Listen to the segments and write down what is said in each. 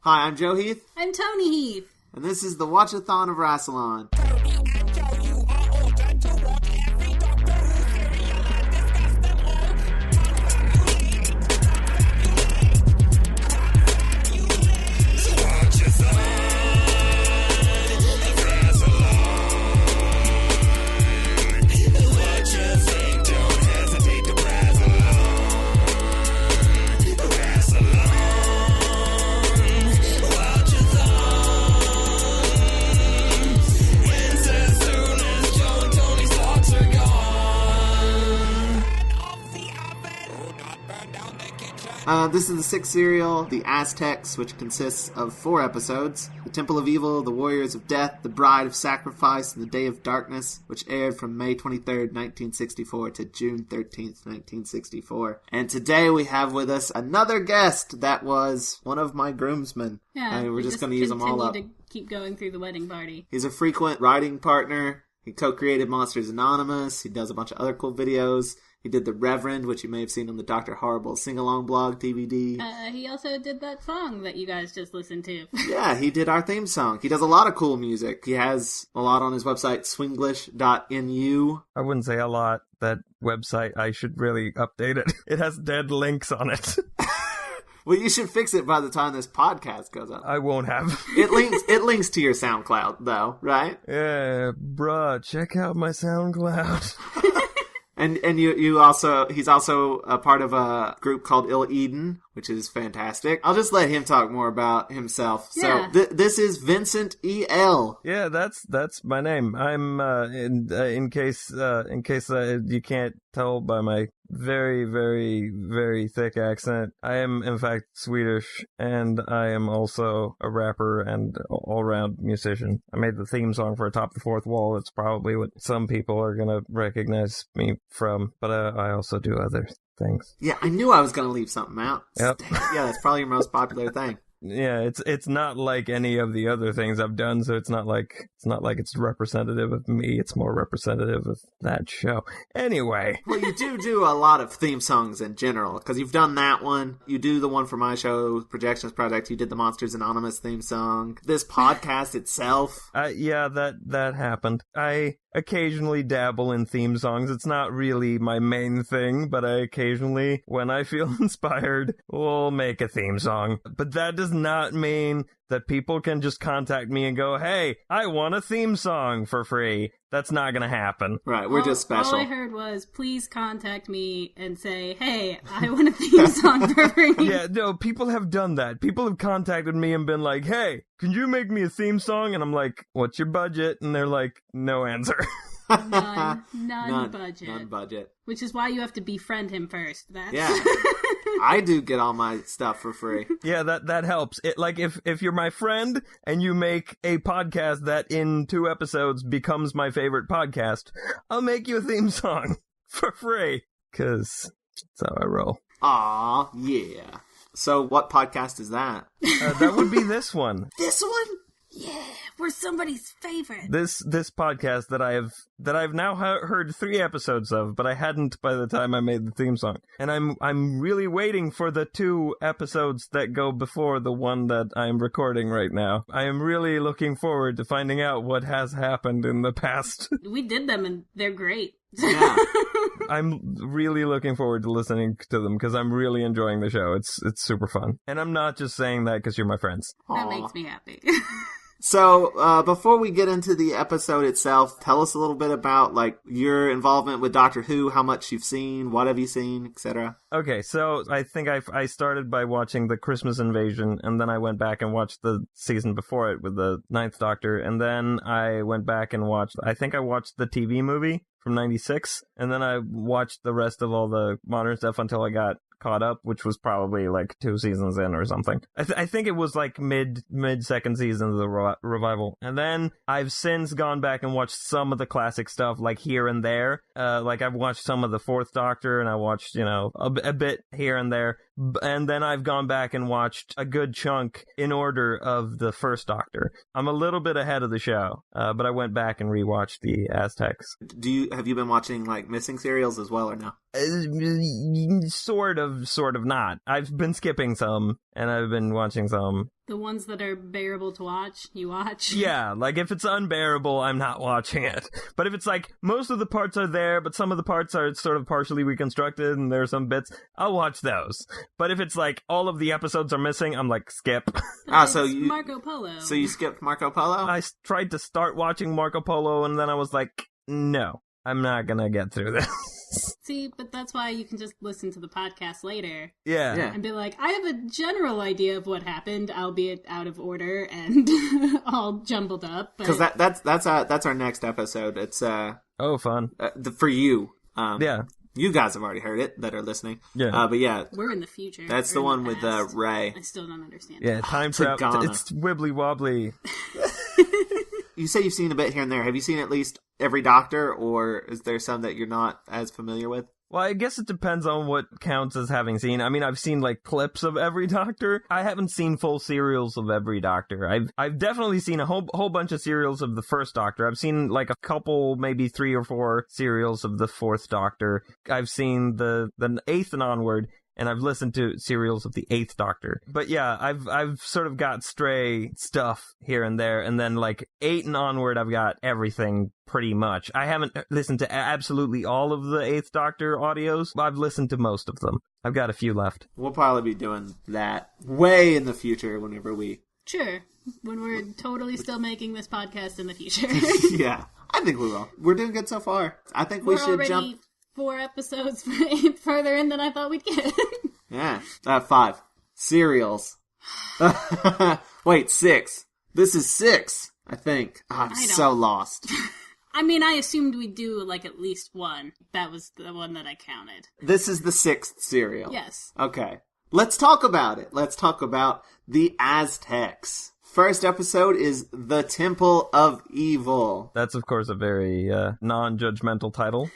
Hi, I'm Joe Heath. I'm Toni Heath. And this is the Watch-A-Thon of Rassilon. This is the sixth serial, The Aztecs, which consists of 4 episodes. The Temple of Evil, The Warriors of Death, The Bride of Sacrifice, and The Day of Darkness, which aired from May 23rd, 1964 to June 13th, 1964. And today we have with us another guest that was one of my groomsmen. Yeah, we're just going to use them all up. To keep going through the wedding party. He's a frequent writing partner. He co-created Monsters Anonymous. He does a bunch of other cool videos. He did The Reverend, which you may have seen on the Dr. Horrible sing-along blog DVD. He also did that song that you guys just listened to. Yeah, he did our theme song. He does a lot of cool music. He has a lot on his website, swinglish.nu. I wouldn't say a lot. That website, I should really update it. It has dead links on it. Well, you should fix it by the time this podcast goes up. I won't have. It links to your SoundCloud, though, right? Yeah, bruh, check out my SoundCloud. And he's also a part of a group called Ill Eden, which is fantastic. I'll just let him talk more about himself. Yeah. So this is Vincent E.L. Yeah, that's my name. I'm in case you can't tell by my very, very, very thick accent, I am in fact Swedish, and I am also a rapper and all-around musician. I made the theme song for Atop the Fourth Wall. It's probably what some people are gonna recognize me from, but I also do other things. Yeah, I knew I was gonna leave something out. Yep. Yeah, that's probably your most popular thing. Yeah, it's not like any of the other things I've done, so it's not like it's representative of me. It's more representative of that show. Anyway. Well, you do a lot of theme songs in general, because you've done that one. You do the one for my show, Projections Project. You did the Monsters Anonymous theme song. This podcast itself. Yeah, that happened. I occasionally dabble in theme songs. It's not really my main thing, but I occasionally, when I feel inspired, will make a theme song. But that does not mean that people can just contact me and go, hey, I want a theme song for free. That's not going to happen. Right, we're just special. All I heard was, please contact me and say, hey, I want a theme song for free. Yeah, no, people have done that. People have contacted me and been like, hey, can you make me a theme song? And I'm like, what's your budget? And they're like, no answer. None budget. None budget. Which is why you have to befriend him first. Yeah. I do get all my stuff for free. Yeah, that helps. It like if you're my friend and you make a podcast that in 2 episodes becomes my favorite podcast, I'll make you a theme song for free. 'Cause that's how I roll. Aw, yeah. So what podcast is that? That would be this one. This one? Yeah, we're somebody's favorite. This podcast that I've now heard 3 episodes of, but I hadn't by the time I made the theme song. And I'm really waiting for the 2 episodes that go before the one that I'm recording right now. I am really looking forward to finding out what has happened in the past. We did them and they're great. Yeah. I'm really looking forward to listening to them because I'm really enjoying the show. It's super fun. And I'm not just saying that because you're my friends. That makes me happy. So, before we get into the episode itself, tell us a little bit about, like, your involvement with Doctor Who, how much you've seen, what have you seen, etc. Okay, so I think I started by watching the Christmas Invasion, and then I went back and watched the season before it with the 9th Doctor, and then I went back and watched the TV movie from 96, and then I watched the rest of all the modern stuff until I got caught up, which was probably like 2 seasons in or something. I think it was like mid second season of the revival. And then I've since gone back and watched some of the classic stuff, like here and there. Like I've watched some of the 4th Doctor, and I watched, a bit here and there. And then I've gone back and watched a good chunk in order of the 1st Doctor. I'm a little bit ahead of the show, but I went back and rewatched the Aztecs. Have you been watching like missing serials as well or no? Sort of not. I've been skipping some, and I've been watching some. The ones that are bearable to watch, you watch. Yeah, like if it's unbearable, I'm not watching it. But if it's like most of the parts are there, but some of the parts are sort of partially reconstructed and there are some bits, I'll watch those. But if it's like all of the episodes are missing, I'm like, skip. So you Marco Polo. So you skipped Marco Polo? I tried to start watching Marco Polo and then I was like, no, I'm not gonna get through this. See, but that's why you can just listen to the podcast later. Yeah. And be like, I have a general idea of what happened, albeit out of order and all jumbled up. Because that's our next episode. It's Oh, fun. for you. Yeah. You guys have already heard it that are listening. Yeah. But yeah. We're in the future. That's the one with Ray. I still don't understand. Yeah, time travel. It's wibbly wobbly. You say you've seen a bit here and there. Have you seen at least every Doctor, or is there some that you're not as familiar with? Well, I guess it depends on what counts as having seen. I mean, I've seen like clips of every Doctor. I haven't seen full serials of every Doctor. I've definitely seen a whole bunch of serials of the first Doctor. I've seen like a couple, maybe 3 or 4 serials of the fourth Doctor. I've seen the 8th and onward. And I've listened to serials of the 8th Doctor. But yeah, I've sort of got stray stuff here and there. And then like 8 and onward, I've got everything pretty much. I haven't listened to absolutely all of the 8th Doctor audios, but I've listened to most of them. I've got a few left. We'll probably be doing that way in the future whenever we... Sure. When we're totally still making this podcast in the future. Yeah, I think we will. We're doing good so far. I think we should jump... 4 episodes further in than I thought we'd get. Yeah. 5. Serials. Wait, 6. This is 6, I think. I'm so lost. I mean, I assumed we'd do, like, at least one. That was the one that I counted. This is the 6th serial. Yes. Okay. Let's talk about it. Let's talk about the Aztecs. First episode is The Temple of Evil. That's, of course, a very non-judgmental title.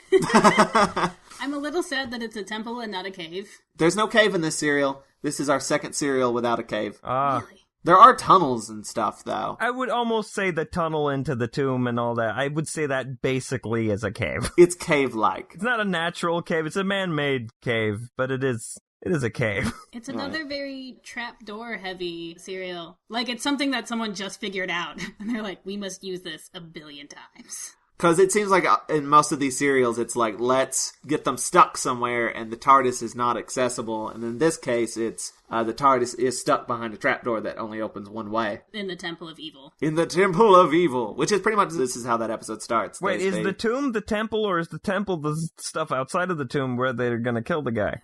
I'm a little sad that it's a temple and not a cave. There's no cave in this serial. This is our second serial without a cave. Really? There are tunnels and stuff, though. I would almost say the tunnel into the tomb and all that. I would say that basically is a cave. It's cave-like. It's not a natural cave. It's a man-made cave, but it is a cave. It's another very trapdoor heavy serial. Like, it's something that someone just figured out. And they're like, we must use this a billion times. Because it seems like in most of these serials, it's like, let's get them stuck somewhere, and the TARDIS is not accessible. And in this case, it's the TARDIS is stuck behind a trapdoor that only opens one way. In the Temple of Evil. In the Temple of Evil, which is pretty much, this is how that episode starts. Wait, is the tomb the temple, or is the temple the stuff outside of the tomb where they're gonna kill the guy?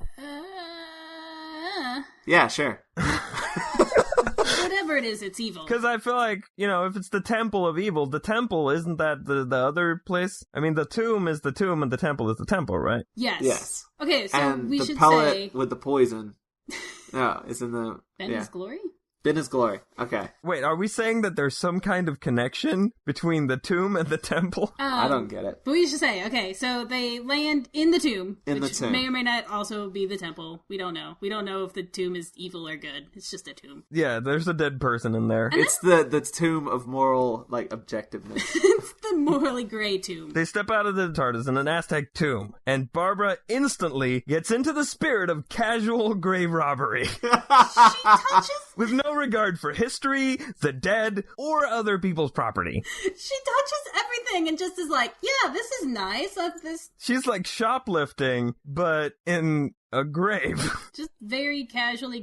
Yeah, sure. Whatever it is, it's evil. Because I feel like, if it's the Temple of Evil, the temple, isn't that the other place? I mean, the tomb is the tomb and the temple is the temple, right? Yes. Yes. Okay, so and we the should pellet say... with the poison. No, it's in the... Ben's Glory? Ben's Glory. Okay. Wait, are we saying that there's some kind of connection between the tomb and the temple? I don't get it. But we should say, okay, so they land in the tomb. In the which tomb. may or may not also be the temple. We don't know. We don't know if the tomb is evil or good. It's just a tomb. Yeah, there's a dead person in there. It's the tomb of moral, objectiveness. It's the morally gray tomb. They step out of the TARDIS in an Aztec tomb, and Barbara instantly gets into the spirit of casual grave robbery. She touches... With no regard for history, the dead, or other people's property. She touches everything and just is like, yeah, this is nice. She's like shoplifting, but in a grave. Just very casually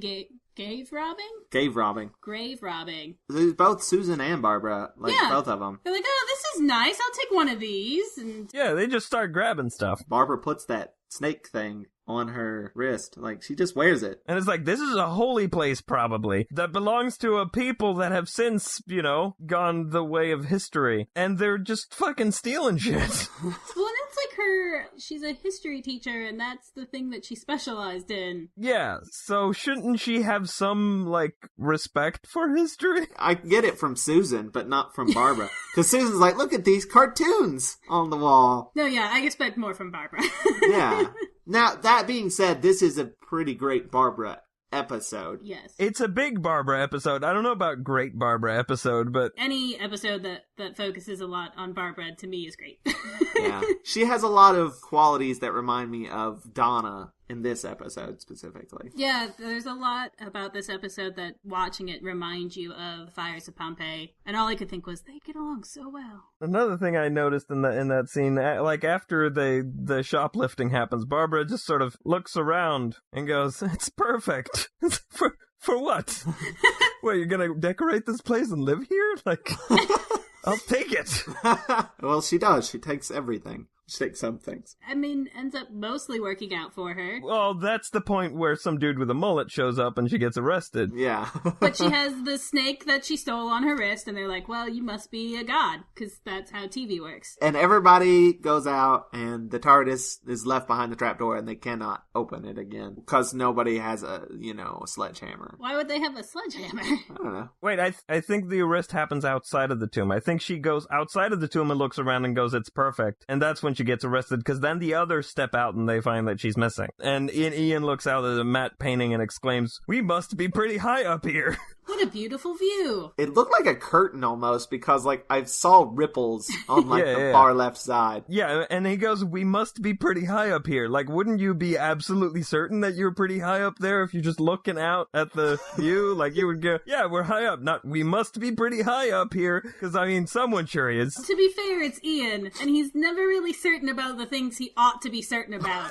grave robbing? Grave robbing. Grave robbing. There's both Susan and Barbara. Both of them. They're like, oh, this is nice. I'll take one of these. And yeah, they just start grabbing stuff. Barbara puts that snake thing on her wrist. She just wears it. And it's like, this is a holy place, probably, that belongs to a people that have since, gone the way of history. And they're just fucking stealing shit. Well, that's like she's a history teacher, and that's the thing that she specialized in. Yeah, so shouldn't she have some, respect for history? I get it from Susan, but not from Barbara. Because Susan's like, look at these cartoons on the wall. No, yeah, I expect more from Barbara. Yeah. Now, that being said, this is a pretty great Barbara episode. Yes. It's a big Barbara episode. I don't know about great Barbara episode, but... Any episode that focuses a lot on Barbara, to me, is great. Yeah. She has a lot of qualities that remind me of Donna in this episode specifically. Yeah, there's a lot about this episode that watching it reminds you of Fires of Pompeii, and all I could think was they get along so well. Another thing I noticed in that scene, like after the shoplifting happens, Barbara just sort of looks around and goes, "It's perfect." For what? What, you're gonna decorate this place and live here? Like, I'll take it. Well, she does. She takes everything. She takes some things. I mean, ends up mostly working out for her. Well, that's the point where some dude with a mullet shows up and she gets arrested. Yeah. But she has the snake that she stole on her wrist, and they're like, well, you must be a god, because that's how TV works. And everybody goes out, and the TARDIS is left behind the trapdoor, and they cannot open it again, because nobody has a sledgehammer. Why would they have a sledgehammer? I don't know. Wait, I think the arrest happens outside of the tomb. I think she goes outside of the tomb and looks around and goes, "It's perfect." And that's when she gets arrested, because then the others step out and they find that she's missing. And Ian looks out at a matte painting and exclaims, "We must be pretty high up here." What a beautiful view. It looked like a curtain almost, because I saw ripples on the far left side. Yeah, and he goes, "We must be pretty high up here." Like, wouldn't you be absolutely certain that you're pretty high up there if you're just looking out at the view? Like, you would go, "Yeah, we're high up." Not, "We must be pretty high up here," because, I mean, someone sure is. To be fair, it's Ian, and he's never really certain about the things he ought to be certain about.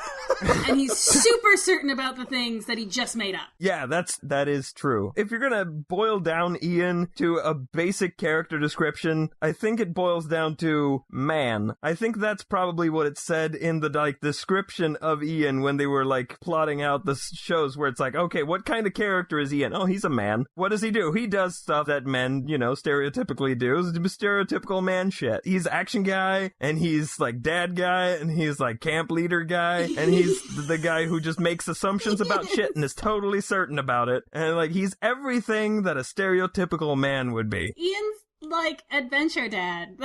And he's super certain about the things that he just made up. Yeah, that is true. If you're gonna boil down Ian to a basic character description, I think it boils down to man. I think that's probably what it said in the description of Ian when they were plotting out the shows, where it's like, okay, what kind of character is Ian? Oh, he's a man. What does he do? He does stuff that men, stereotypically do. Stereotypical man shit. He's action guy, and he's dad guy, and he's camp leader guy, and he's the guy who just makes assumptions about shit and is totally certain about it. And he's everything that a stereotypical man would be. Ian's adventure dad.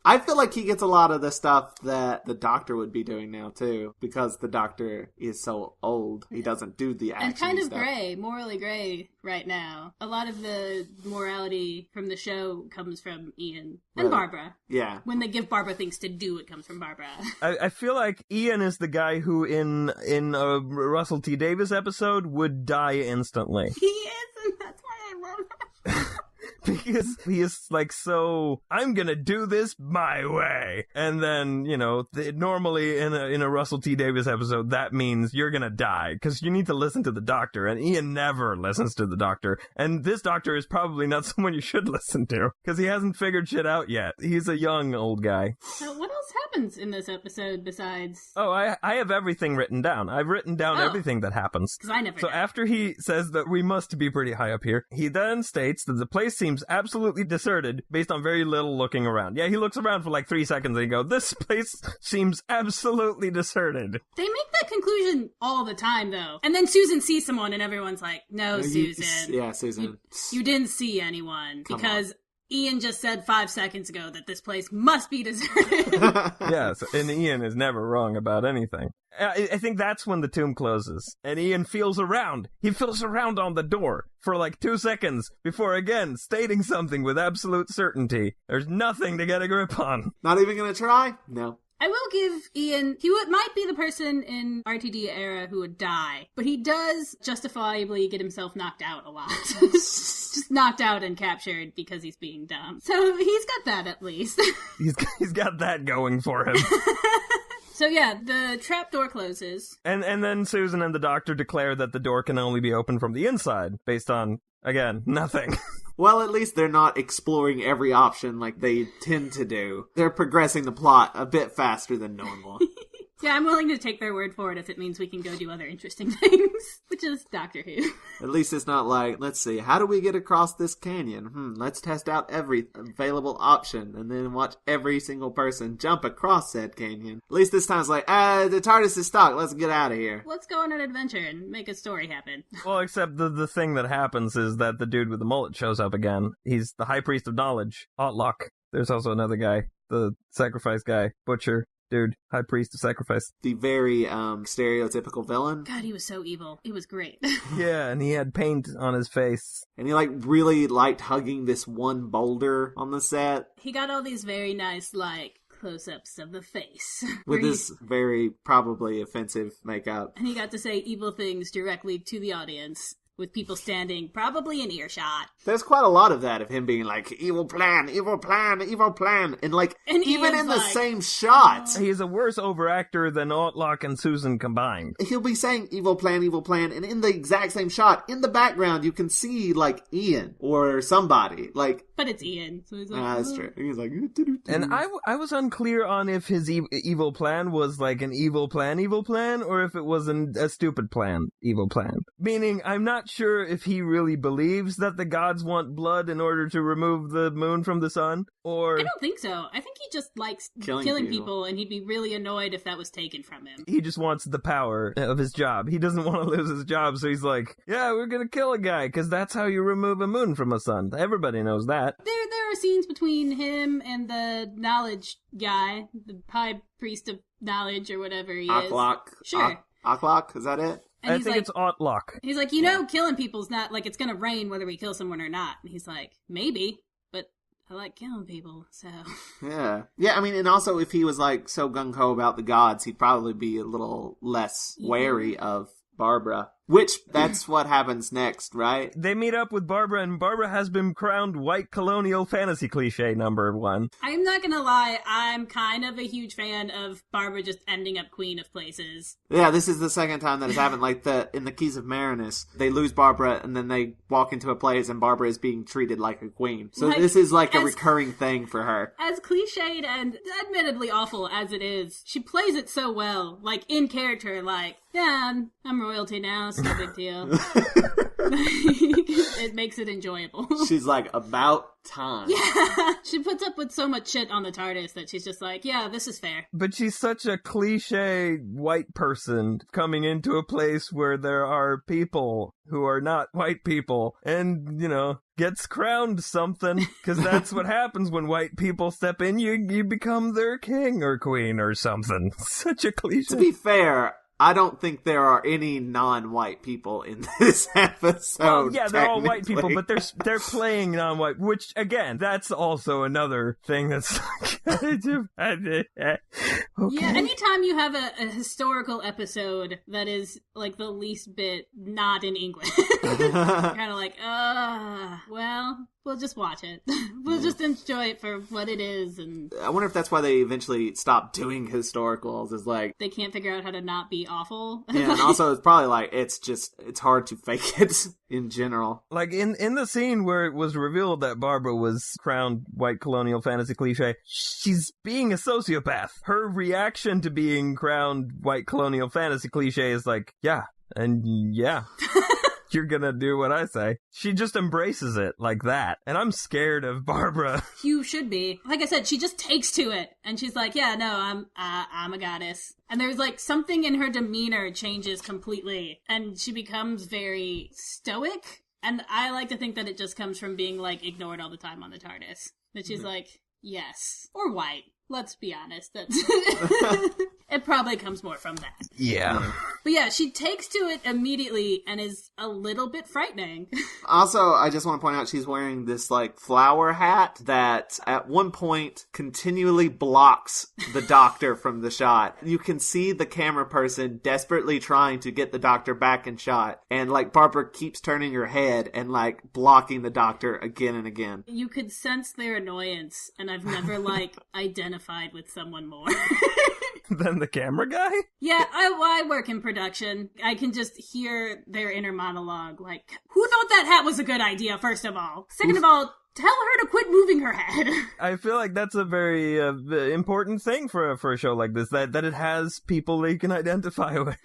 I feel like he gets a lot of the stuff that the Doctor would be doing now, too, because the Doctor is so old. He doesn't do the action and kind of stuff. morally gray right now. A lot of the morality from the show comes from Ian and Barbara. Yeah. When they give Barbara things to do, it comes from Barbara. I feel like Ian is the guy who, in a Russell T. Davies episode, would die instantly. He is, and that's why I love him. Because he is so, "I'm gonna do this my way." And then, normally in a Russell T. Davies episode, that means you're gonna die, because you need to listen to the Doctor, and Ian never listens to the Doctor. And this Doctor is probably not someone you should listen to, because he hasn't figured shit out yet. He's a young old guy. So what else happens in this episode besides... Oh, I have everything written down. I've written down everything that happens. Because I never So know. after he says that we must be pretty high up here, he then states that the place seems absolutely deserted based on very little looking around. Yeah, he looks around for 3 seconds and he goes, "This place seems absolutely deserted." They make that conclusion all the time, though. And then Susan sees someone and everyone's like, "No, Susan. Yeah, Susan. You didn't see anyone." Because Ian just said 5 seconds ago that this place must be deserted. Yes, and Ian is never wrong about anything. I think that's when the tomb closes, and Ian feels around. He feels around on the door for 2 seconds before again stating something with absolute certainty. There's nothing to get a grip on. Not even gonna try? No. I will give Ian, might be the person in RTD era who would die, but he does justifiably get himself knocked out a lot. Just knocked out and captured because he's being dumb. So he's got that at least. He's got that going for him. So yeah, the trapdoor closes. And then Susan and the Doctor declare that the door can only be opened from the inside, based on, again, nothing. Well, at least they're not exploring every option like they tend to do. They're progressing the plot a bit faster than normal. Yeah, I'm willing to take their word for it if it means we can go do other interesting things, which is Doctor Who. At least it's not let's see, how do we get across this canyon? Let's test out every available option and then watch every single person jump across said canyon. At least this time it's the TARDIS is stuck, let's get out of here. Let's go on an adventure and make a story happen. Well, except the thing that happens is that the dude with the mullet shows up again. He's the High Priest of Knowledge. Otlock. There's also another guy, the sacrifice guy, Butcher. Dude, High Priest of Sacrifice. The very stereotypical villain. God, he was so evil. It was great. Yeah, and he had paint on his face. And he really liked hugging this one boulder on the set. He got all these very nice close-ups of the face. With this very probably offensive makeup. And he got to say evil things directly to the audience, with people standing probably in earshot. There's quite a lot of that, of him being like, evil plan, evil plan, evil plan. And even in the same shot. He's a worse overactor than Altlock and Susan combined. He'll be saying evil plan, and in the exact same shot, in the background, you can see, like, Ian or somebody. But it's Ian, so he's like... that's true. He's like... And I was unclear on if his evil plan was like an evil plan, or if it was a stupid plan, evil plan. Meaning, I'm not sure if he really believes that the gods want blood in order to remove the moon from the sun, or... I don't think so. I think he just likes killing people, and he'd be really annoyed if that was taken from him. He just wants the power of his job. He doesn't want to lose his job, so he's like, yeah, we're gonna kill a guy, because that's how you remove a moon from a sun. Everybody knows that. There are scenes between him and the knowledge guy, the high priest of knowledge, or whatever he is. Sure. Aklock, is that it? And I think it's Altlock. He's like, killing people's not, like, it's gonna rain whether we kill someone or not. And he's like, maybe, but I like killing people, so... Yeah. Yeah, I mean, and also if he was, like, so gung-ho about the gods, he'd probably be a little less wary of Barbara. Which, that's what happens next, right? They meet up with Barbara, and Barbara has been crowned white colonial fantasy cliche #1. I'm not gonna lie, I'm kind of a huge fan of Barbara just ending up queen of places. Yeah, this is the second time that has happened. Like, in the Keys of Marinus, they lose Barbara, and then they walk into a place, and Barbara is being treated like a queen. So this is like a recurring thing for her. As cliched and admittedly awful as it is, she plays it so well. Like, in character, like, yeah, I'm royalty now, it's no big deal. It makes it enjoyable. She's like, about time. Yeah. She puts up with so much shit on the TARDIS that she's just like, yeah, this is fair. But she's such a cliche white person coming into a place where there are people who are not white people and, gets crowned something, because that's what happens when white people step in. You become their king or queen or something. Such a cliche. To be fair, I don't think there are any non-white people in this episode. Well, yeah, they're all white people, but they're playing non-white, which, again, that's also another thing that's... Okay. Yeah, anytime you have a historical episode that is, like, the least bit not in English, kind of like, well... We'll just watch it. We'll just enjoy it for what it is. And I wonder if that's why they eventually stopped doing historicals, is like... They can't figure out how to not be awful. Yeah, and also it's probably like, it's hard to fake it in general. Like, in the scene where it was revealed that Barbara was crowned white colonial fantasy cliche, she's being a sociopath. Her reaction to being crowned white colonial fantasy cliche is like, yeah, and yeah. You're gonna do what I say. She just embraces it like that. And I'm scared of Barbara. You should be. Like I said, she just takes to it. And she's like, yeah, no, I'm a goddess. And there's like something in her demeanor changes completely. And she becomes very stoic. And I like to think that it just comes from being like ignored all the time on the TARDIS. That she's like, yes. Or white. Let's be honest. That's it probably comes more from that. Yeah. But yeah, she takes to it immediately and is a little bit frightening. Also, I just want to point out she's wearing this, like, flower hat that at one point continually blocks the doctor from the shot. You can see the camera person desperately trying to get the doctor back in shot. And, like, Barbara keeps turning her head and, like, blocking the doctor again and again. You could sense their annoyance, and I've never, like, identified with someone more. Than the camera guy? Yeah, I work in production. I can just hear their inner monologue. Like, who thought that hat was a good idea, first of all? Second of all, tell her to quit moving her head. I feel like that's a very important thing for a show like this, that it has people they can identify with.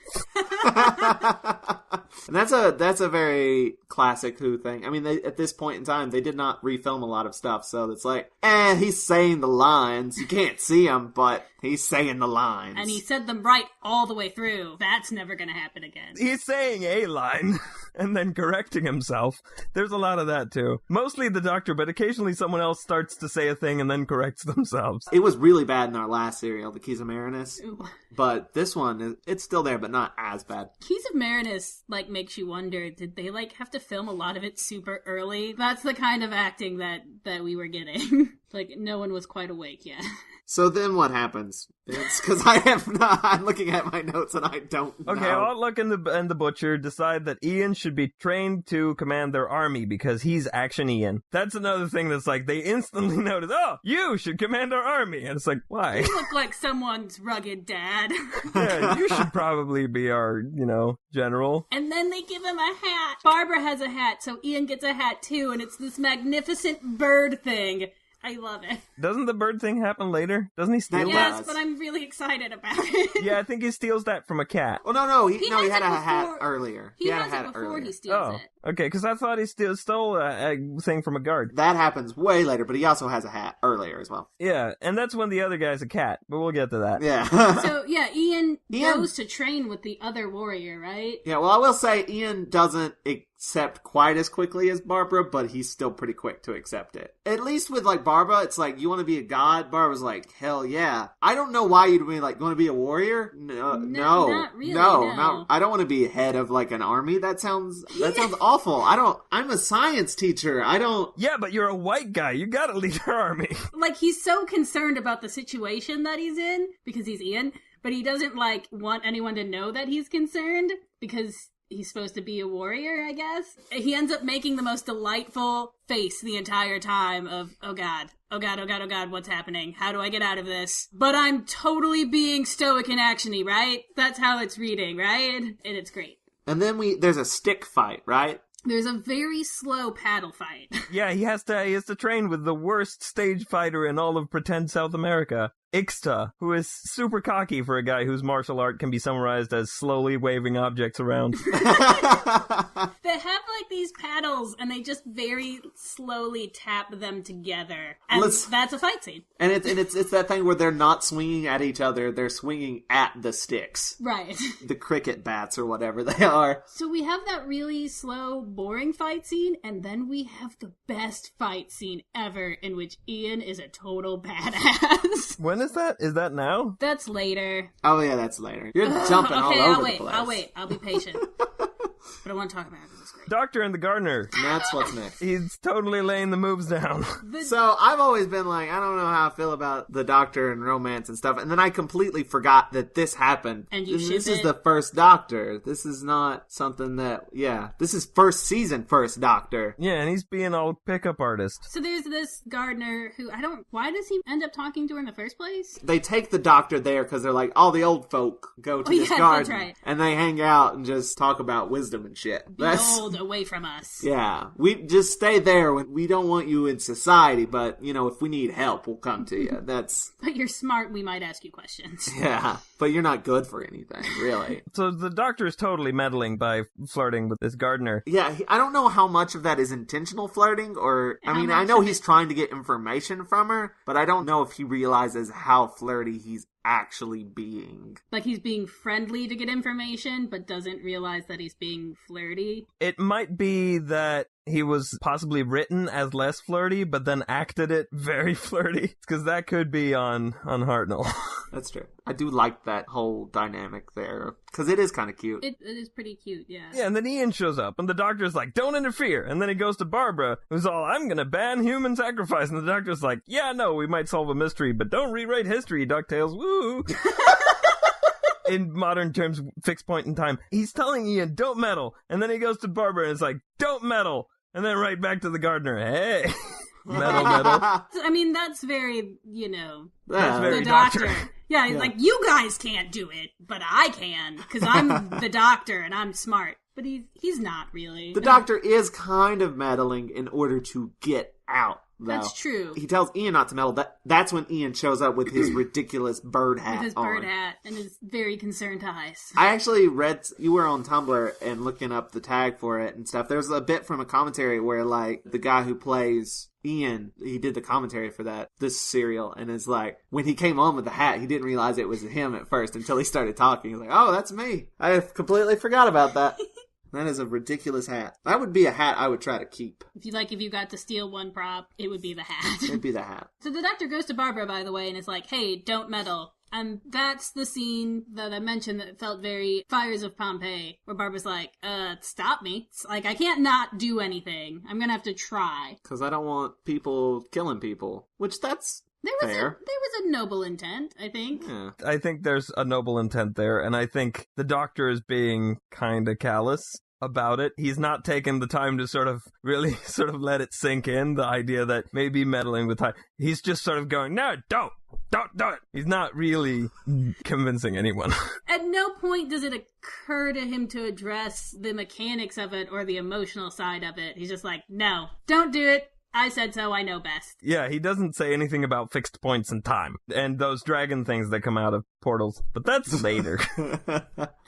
And that's a very classic Who thing. I mean, at this point in time, they did not refilm a lot of stuff, so it's like, he's saying the lines. You can't see him, but he's saying the lines. And he said them right all the way through. That's never gonna happen again. He's saying a line, and then correcting himself. There's a lot of that, too. Mostly the doctor, but occasionally someone else starts to say a thing and then corrects themselves. It was really bad in our last serial, The Keys of Marinus. Ooh. But this one, it's still there, but not as bad. Keys of Marinus, like, makes you wonder, did they, like, have to film a lot of it super early? That's the kind of acting that that we were getting. Like, no one was quite awake yet. So then what happens? It's because I'm looking at my notes and I don't know. Okay, Outlook and the Butcher decide that Ian should be trained to command their army because he's Action Ian. That's another thing that's like, they instantly notice, oh, you should command our army. And it's like, why? You look like someone's rugged dad. Yeah, you should probably be our, general. And then they give him a hat. Barbara has a hat, so Ian gets a hat too, and it's this magnificent bird thing. I love it. Doesn't the bird thing happen later? Doesn't he steal that? Yes, but I'm really excited about it. Yeah, I think he steals that from a cat. Oh, no, he had a hat earlier. He had a hat before earlier. He steals it. Okay, because I thought he stole a thing from a guard. That happens way later, but he also has a hat earlier as well. Yeah, and that's when the other guy's a cat, but we'll get to that. Yeah. So, yeah, Ian goes to train with the other warrior, right? Yeah, well, I will say Ian doesn't accept quite as quickly as Barbara, but he's still pretty quick to accept it. At least with, Barbara, it's like, you want to be a god? Barbara's like, hell yeah. I don't know why you'd be like, you want to be a warrior? No. Not really, No. I don't want to be head of, an army. That sounds awful. I'm a science teacher. Yeah, but you're a white guy. You gotta lead your army. He's so concerned about the situation that he's in, because he's Ian, but he doesn't, want anyone to know that he's concerned, because he's supposed to be a warrior, I guess. He ends up making the most delightful face the entire time of, oh god, what's happening? How do I get out of this? But I'm totally being stoic and actiony, right? That's how it's reading, right? And it's great. And then there's a stick fight, right? There's a very slow paddle fight. Yeah, he has to train with the worst stage fighter in all of pretend South America, Ixta, who is super cocky for a guy whose martial art can be summarized as slowly waving objects around. They have these paddles, and they just very slowly tap them together, and that's a fight scene. And it's that thing where they're not swinging at each other; they're swinging at the sticks, right? The cricket bats or whatever they are. So we have that really slow, boring fight scene, and then we have the best fight scene ever, in which Ian is a total badass. When is that? Is that now? That's later. Oh yeah, that's later. You're jumping all over the place. I'll wait. I'll be patient. But I want to talk about it because it's great. Doctor and the Gardener. That's what's next. He's totally laying the moves down. So I've always been I don't know how I feel about the Doctor and romance and stuff. And then I completely forgot that this happened. And this is the first Doctor. This is not something that, this is first season first Doctor. Yeah, and he's being all pickup artist. So there's this gardener who, why does he end up talking to her in the first place? They take the Doctor there because they're like, all the old folk go to this garden. That's right. And they hang out and just talk about wisdom and shit. Be old, away from us. Yeah. We just stay there when we don't want you in society, but, if we need help, we'll come to you. But you're smart, we might ask you questions. Yeah. But you're not good for anything, really. So the Doctor is totally meddling by flirting with this gardener. Yeah, I don't know how much of that is intentional flirting, or, I know he's trying to get information from her, but I don't know if he realizes how flirty he's actually being. He's being friendly to get information, but doesn't realize that he's being flirty. It might be that he was possibly written as less flirty, but then acted it very flirty, because that could be on Hartnell. That's true. I do like that whole dynamic there, because it is kind of cute. It is pretty cute, yeah. Yeah, and then Ian shows up, and the Doctor's like, don't interfere. And then he goes to Barbara, who's all, I'm gonna ban human sacrifice. And the Doctor's like, yeah, no, we might solve a mystery, but don't rewrite history, DuckTales, woo! In modern terms, fixed point in time. He's telling Ian, don't meddle. And then he goes to Barbara, and it's like, don't meddle. And then right back to the gardener, hey! Metal. That's very, That's very the Doctor. Yeah, he's like, you guys can't do it, but I can, because I'm the Doctor and I'm smart. But he's not really. The Doctor is kind of meddling in order to get out, though. That's true. He tells Ian not to meddle. That's when Ian shows up with his ridiculous bird hat on. With his bird hat and his very concerned eyes. I actually read, you were on Tumblr and looking up the tag for it and stuff. There's a bit from a commentary where, the guy who plays Ian, he did the commentary for this serial, and is like, when he came on with the hat, he didn't realize it was him at first until he started talking. He's like, oh, that's me. I completely forgot about that. That is a ridiculous hat. That would be a hat I would try to keep. If you got to steal one prop, it would be the hat. It'd be the hat. So the Doctor goes to Barbara, by the way, and is like, hey, don't meddle. And that's the scene that I mentioned that felt very Fires of Pompeii, where Barbara's like, stop me. It's like, I can't not do anything. I'm gonna have to try. Because I don't want people killing people. Which that's fair. There was a noble intent, I think. Yeah. I think there's a noble intent there, and I think the Doctor is being kind of callous about it. He's not taking the time to sort of really sort of let it sink in, the idea that maybe meddling with time. He's just sort of going, no, don't do it. He's not really convincing anyone. At no point does it occur to him to address the mechanics of it or the emotional side of it. He's just like, no, don't do it. I said so, I know best. Yeah, he doesn't say anything about fixed points in time and those dragon things that come out of portals, but that's later.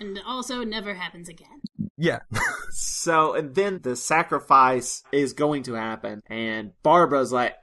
And also never happens again. Yeah. So, and then the sacrifice is going to happen, and Barbara's like,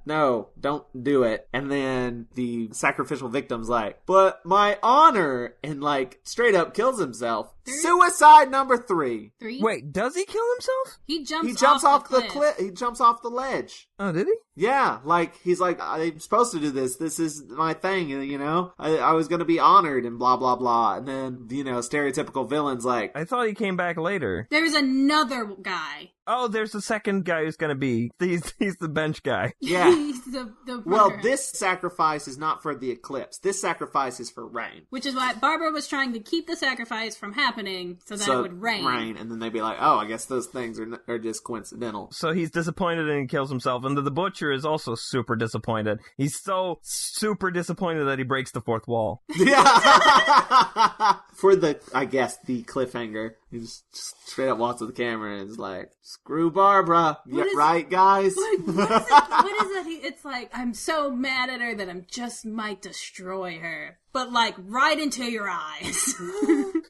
no, don't do it. And then the sacrificial victim's like, but my honor, and like straight up kills himself. Suicide number 3. Wait, does he kill himself? He jumps off the cliff. He jumps off the ledge. Oh, did he? Yeah, like, he's like, I'm supposed to do this. This is my thing, you know? I was gonna be honored and blah, blah, blah. And then, you know, stereotypical villain's like... I thought he came back later. There's another guy. Oh, there's the second guy who's gonna be... He's the bench guy. Yeah. He's the well, this sacrifice is not for the eclipse. This sacrifice is for rain. Which is why Barbara was trying to keep the sacrifice from happening so that it would rain. And then they'd be like, oh, I guess those things are just coincidental. So he's disappointed and he kills himself. And the butcher is also super disappointed. He's so super disappointed that he breaks the fourth wall. Yeah. For the cliffhanger. He just straight up walks to the camera and is like, screw Barbara. Right, guys? What is it? It's like, I'm so mad at her that I just might destroy her. But like, right into your eyes.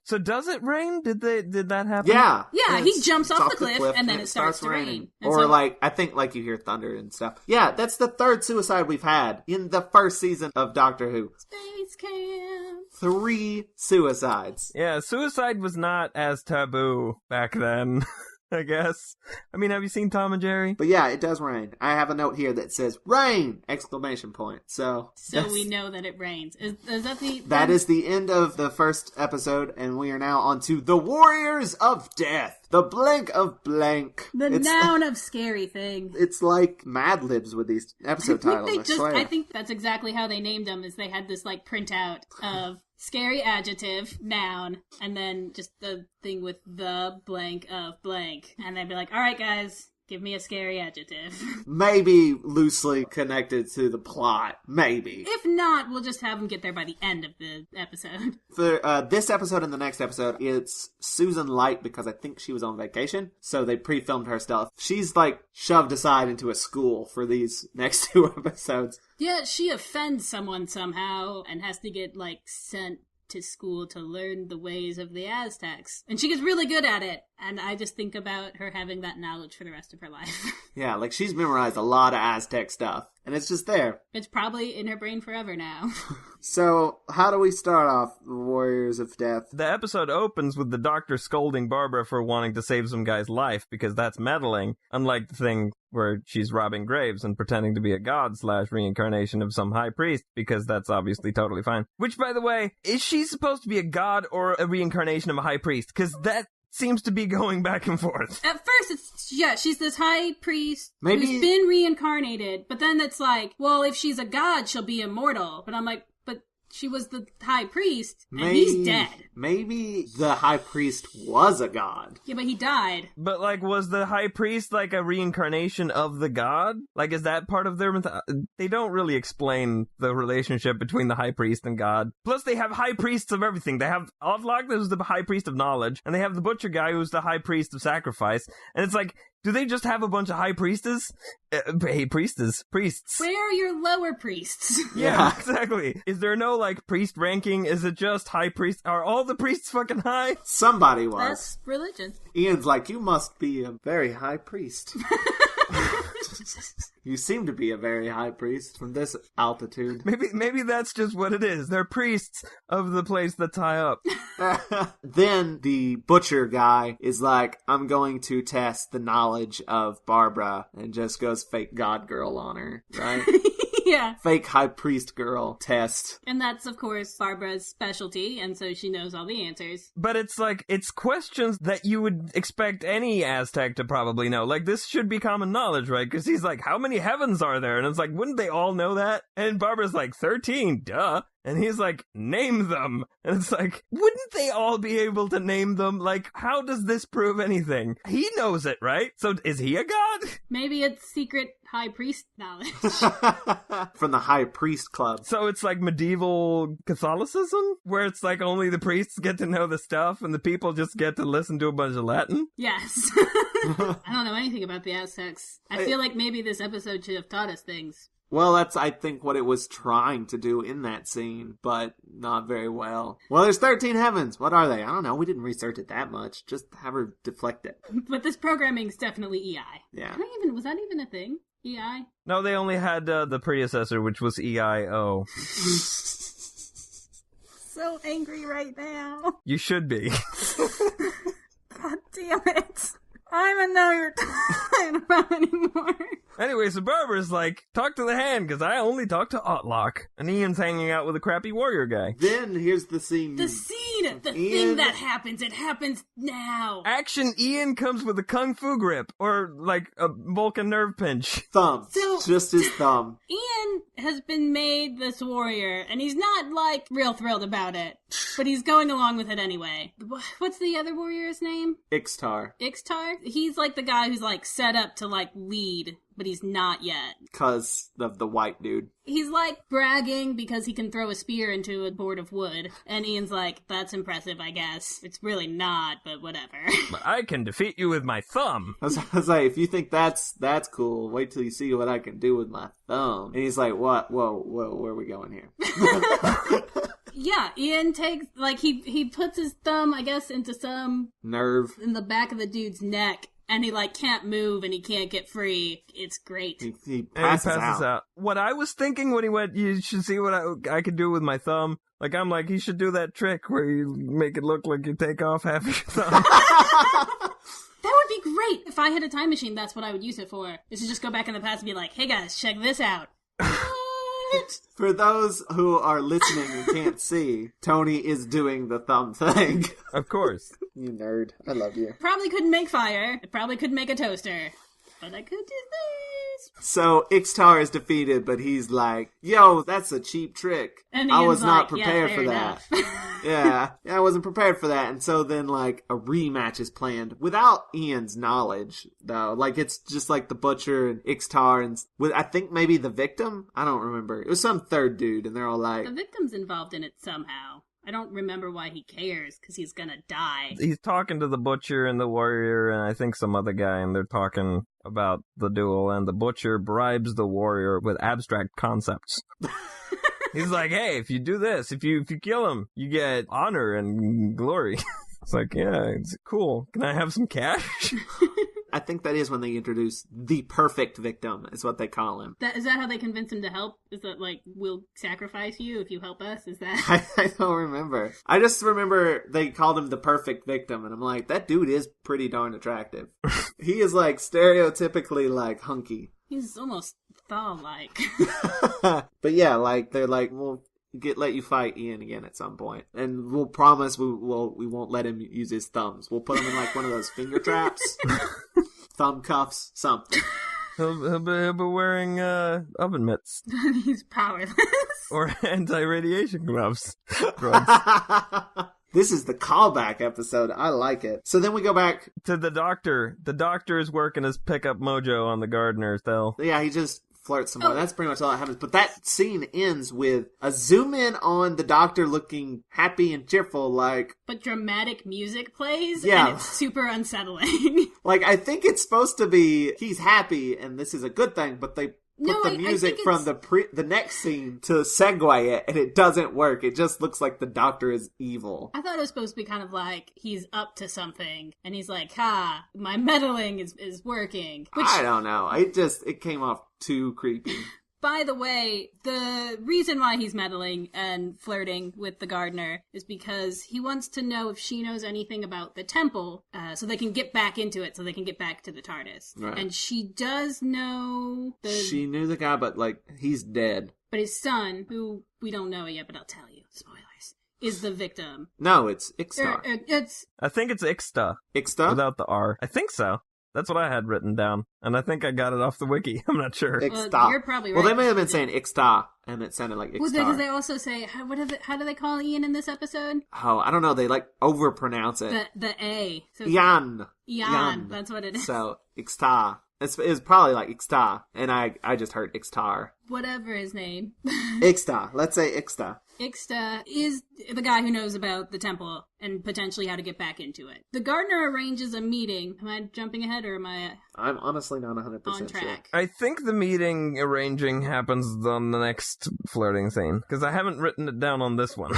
So does it rain? Did that happen? Yeah. Yeah, he jumps off the cliff and then it starts to rain. Or like, I think like you hear thunder and stuff. Yeah, that's the third suicide we've had in the first season of Doctor Who. Space Camp. 3 suicides. Yeah, suicide was not as taboo back then. I guess. I mean, have you seen Tom and Jerry? But yeah, it does rain. I have a note here that says rain! ! So we know that it rains. Is that the... That is the end of the first episode, and we are now on to the Warriors of Death. The blank of blank. It's noun of scary thing. It's like Mad Libs with these episode titles, I think that's exactly how they named them, is they had this like printout of scary adjective, noun, and then just the thing with the blank of blank. And they'd be like, all right, guys, give me a scary adjective. Maybe loosely connected to the plot. Maybe. If not, we'll just have them get there by the end of the episode. For this episode and the next episode, it's Susan Light because I think she was on vacation. So they pre-filmed her stuff. She's like shoved aside into a school for these next 2 episodes. Yeah, she offends someone somehow and has to get like sent to school to learn the ways of the Aztecs. And she gets really good at it. And I just think about her having that knowledge for the rest of her life. Yeah, like she's memorized a lot of Aztec stuff. And it's just there. It's probably in her brain forever now. So, how do we start off the Warriors of Death? The episode opens with the Doctor scolding Barbara for wanting to save some guy's life, because that's meddling, unlike the thing where she's robbing graves and pretending to be a god / reincarnation of some high priest, because that's obviously totally fine. Which, by the way, is she supposed to be a god or a reincarnation of a high priest? Because that seems to be going back and forth. At first, she's this high priest who's been reincarnated, but then it's like, well, if she's a god, she'll be immortal. But I'm like, she was the high priest, and he's dead. Maybe the high priest was a god. Yeah, but he died. But, like, was the high priest, like, a reincarnation of the god? Like, is that part of their They don't really explain the relationship between the high priest and God. Plus, they have high priests of everything. They have Avlok, who's the high priest of knowledge, and they have the butcher guy, who's the high priest of sacrifice. And it's like, do they just have a bunch of high priests? Priests. Where are your lower priests? Yeah, exactly. Is there no, like, priest ranking? Is it just high priest? Are all the priests fucking high? Somebody was. That's religion. Ian's like, you must be a very high priest. You seem to be a very high priest from this altitude. Maybe that's just what it is. They're priests of the place that's high up. Then the butcher guy is like, I'm going to test the knowledge of Barbara, and just goes fake god girl on her, right? Yeah. fake high priest girl test. And that's, of course, Barbara's specialty, and so she knows all the answers. But it's like, it's questions that you would expect any Aztec to probably know. Like, this should be common knowledge, right? Because he's like, how many heavens are there? And it's like, wouldn't they all know that? And Barbara's like, 13, duh. And he's like, name them. And it's like, wouldn't they all be able to name them? Like, how does this prove anything? He knows it, right? So is he a god? Maybe it's secret high priest knowledge. From the High Priest Club. So it's like medieval Catholicism, where it's like only the priests get to know the stuff and the people just get to listen to a bunch of Latin? Yes. I don't know anything about the Aztecs. I feel like maybe this episode should have taught us things. Well, that's, I think, what it was trying to do in that scene, but not very well. Well, there's 13 heavens. What are they? I don't know. We didn't research it that much. Just have her deflect it. But this programming's definitely EI. Yeah. Was that even a thing? EI? No, they only had the predecessor, which was EIO. So angry right now. You should be. God damn it. I don't know you're talking about anymore. Anyway, so Barbara's like, talk to the hand, because I only talk to Otlock. And Ian's hanging out with a crappy warrior guy. Then here's the scene. The thing that happens. It happens now. Action Ian comes with a kung fu grip, or like a Vulcan nerve pinch. Thumb. So- Just his thumb. Ian has been made this warrior, and he's not, like, real thrilled about it. But he's going along with it anyway. What's the other warrior's name? Ixtar. Ixtar? He's, like, the guy who's, like, set up to, like, lead, but he's not yet. Because of the white dude. He's, like, bragging because he can throw a spear into a board of wood. And Ian's like, that's impressive, I guess. It's really not, but whatever. But I can defeat you with my thumb. I was like, if you think that's cool, wait till you see what I can do with my thumb. And he's like, what? Whoa, where are we going here? Yeah, Ian takes, like, he puts his thumb, I guess, into some Nerve. in the back of the dude's neck, and he, like, can't move and he can't get free. It's great. He passes out. What I was thinking when he went, you should see what I could do with my thumb. Like, I'm like, he should do that trick where you make it look like you take off half your thumb. That would be great. If I had a time machine, that's what I would use it for. Is to just go back in the past and be like, hey guys, check this out. For those who are listening and can't see, Tony is doing the thumb thing. Of course. You nerd. I love you. Probably couldn't make fire. I probably couldn't make a toaster. But I could do this. So Ixtar is defeated, but he's like, yo, that's a cheap trick. And I Ian's was not like, prepared yeah, for fair that. Yeah, I wasn't prepared for that. And so then, like, a rematch is planned without Ian's knowledge, though. Like, it's just like the Butcher and Ixtar and with, I think, maybe the victim? I don't remember. It was some third dude, and they're all like... The victim's involved in it somehow. I don't remember why he cares, because he's gonna die. He's talking to the Butcher and the Warrior and I think some other guy, and they're talking about the duel, and the Butcher bribes the Warrior with abstract concepts. He's like, hey, if you do this, if you kill him, you get honor and glory. It's like, yeah, it's cool. Can I have some cash? I think that is when they introduce the perfect victim, is what they call him. Is that how they convince him to help? Is that, like, we'll sacrifice you if you help us? Is that... I don't remember. I just remember they called him the perfect victim, and I'm like, that dude is pretty darn attractive. He is, like, stereotypically, like, hunky. He's almost Thal-like. But yeah, like, they're like, we'll let you fight Ian again at some point. And we'll promise we won't let him use his thumbs. We'll put him in, like, one of those finger traps. Thumb cuffs, something. He'll be wearing oven mitts. He's powerless. Or anti-radiation gloves. Drugs. This is the callback episode. I like it. So then we go back To the doctor. The doctor is working his pickup mojo on the gardener, though. Yeah, he just flirts some more. That's pretty much all that happens. But that scene ends with a zoom in on the doctor looking happy and cheerful, like... But dramatic music plays, Yeah. and it's super unsettling. Like, I think it's supposed to be, he's happy, and this is a good thing, but they put the music think from the next scene to segue it, and it doesn't work. It just looks like the doctor is evil. I thought it was supposed to be kind of like he's up to something, and he's like, ha, my meddling is working. Which, I don't know. It came off too creepy. By the way, the reason why he's meddling and flirting with the gardener is because he wants to know if she knows anything about the temple, so they can get back into it, so they can get back to the TARDIS. Right. And she does know She knew the guy, but, like, he's dead. But his son, who we don't know yet, but I'll tell you, spoilers, is the victim. No, it's Ixtar. I think it's Ixta. Ixta? Without the R. I think so. That's what I had written down. And I think I got it off the wiki. I'm not sure. Ixta. You're probably right. Well, they may have been saying Ixta, and it sounded like Ixtar. Well, because they also say, how do they call Ian in this episode? Oh, I don't know. They, like, overpronounce it. The A. So Ian. That's what it is. So, Ixta. It's probably like Ixta, and I just heard Ixtar. Whatever his name. Ixta. Let's say Ixta. Ixta is the guy who knows about the temple and potentially how to get back into it. The gardener arranges a meeting. Am I jumping ahead or am I I'm honestly not 100% on track? I think the meeting arranging happens on the next flirting scene, because I haven't written it down on this one.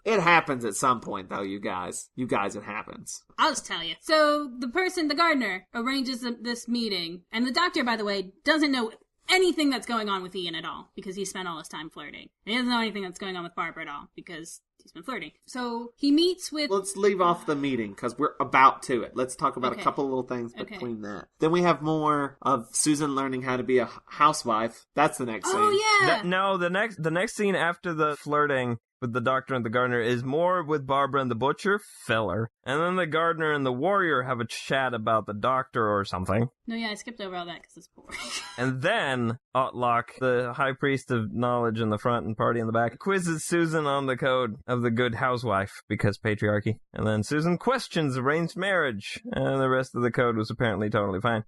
It happens at some point, though, you guys. You guys, it happens. I'll just tell you. So the gardener, arranges this meeting, and the doctor, by the way, doesn't know anything that's going on with Ian at all, because he spent all his time flirting. And he doesn't know anything that's going on with Barbara at all, because he's been flirting. So he meets with... Let's leave off the meeting, because we're about to it. Let's talk about a couple little things between that. Then we have more of Susan learning how to be a housewife. That's the next scene. Oh, yeah! The next scene after the flirting with the doctor and the gardener is more with Barbara and the butcher, filler. And then the gardener and the warrior have a chat about the doctor or something. No, yeah, I skipped over all that because it's boring. And then Otlock, the high priest of knowledge in the front and party in the back, quizzes Susan on the code of the good housewife, because patriarchy. And then Susan questions arranged marriage, and the rest of the code was apparently totally fine.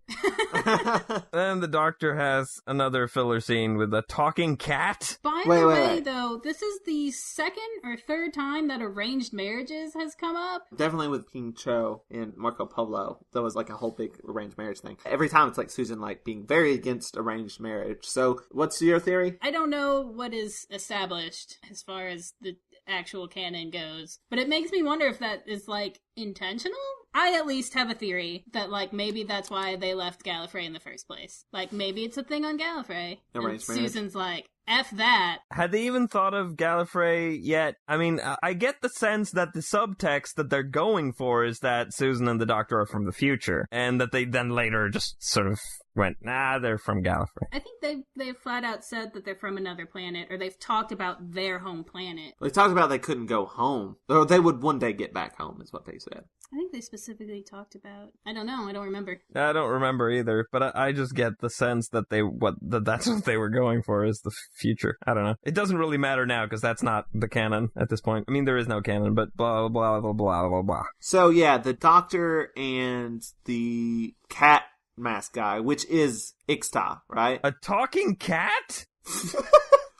Then the doctor has another filler scene with a talking cat. By the way, though, this is the second or third time that arranged marriages has come up. Definitely with King Cho and Marco Polo, there was like a whole big arranged marriage thing. Every time it's like Susan like being very against arranged marriage. So what's your theory? I don't know what is established as far as the actual canon goes, but it makes me wonder if that is like intentional. I at least have a theory that like maybe that's why they left Gallifrey in the first place. Like maybe it's a thing on Gallifrey. Arranged and marriage. Susan's like, F that. Had they even thought of Gallifrey yet? I mean, I get the sense that the subtext that they're going for is that Susan and the Doctor are from the future, and that they then later just sort of went, nah, they're from Gallifrey. I think they've flat out said that they're from another planet, or they've talked about their home planet. They talked about they couldn't go home. Or they would one day get back home, is what they said. I think they specifically talked about... I don't know, I don't remember. I don't remember either, but I just get the sense that that's what they were going for, is the future. I don't know. It doesn't really matter now, because that's not the canon at this point. I mean, there is no canon, but blah, blah, blah, blah, blah, blah. So, yeah, the Doctor and the cat mask guy, which is Ixta, right? A talking cat?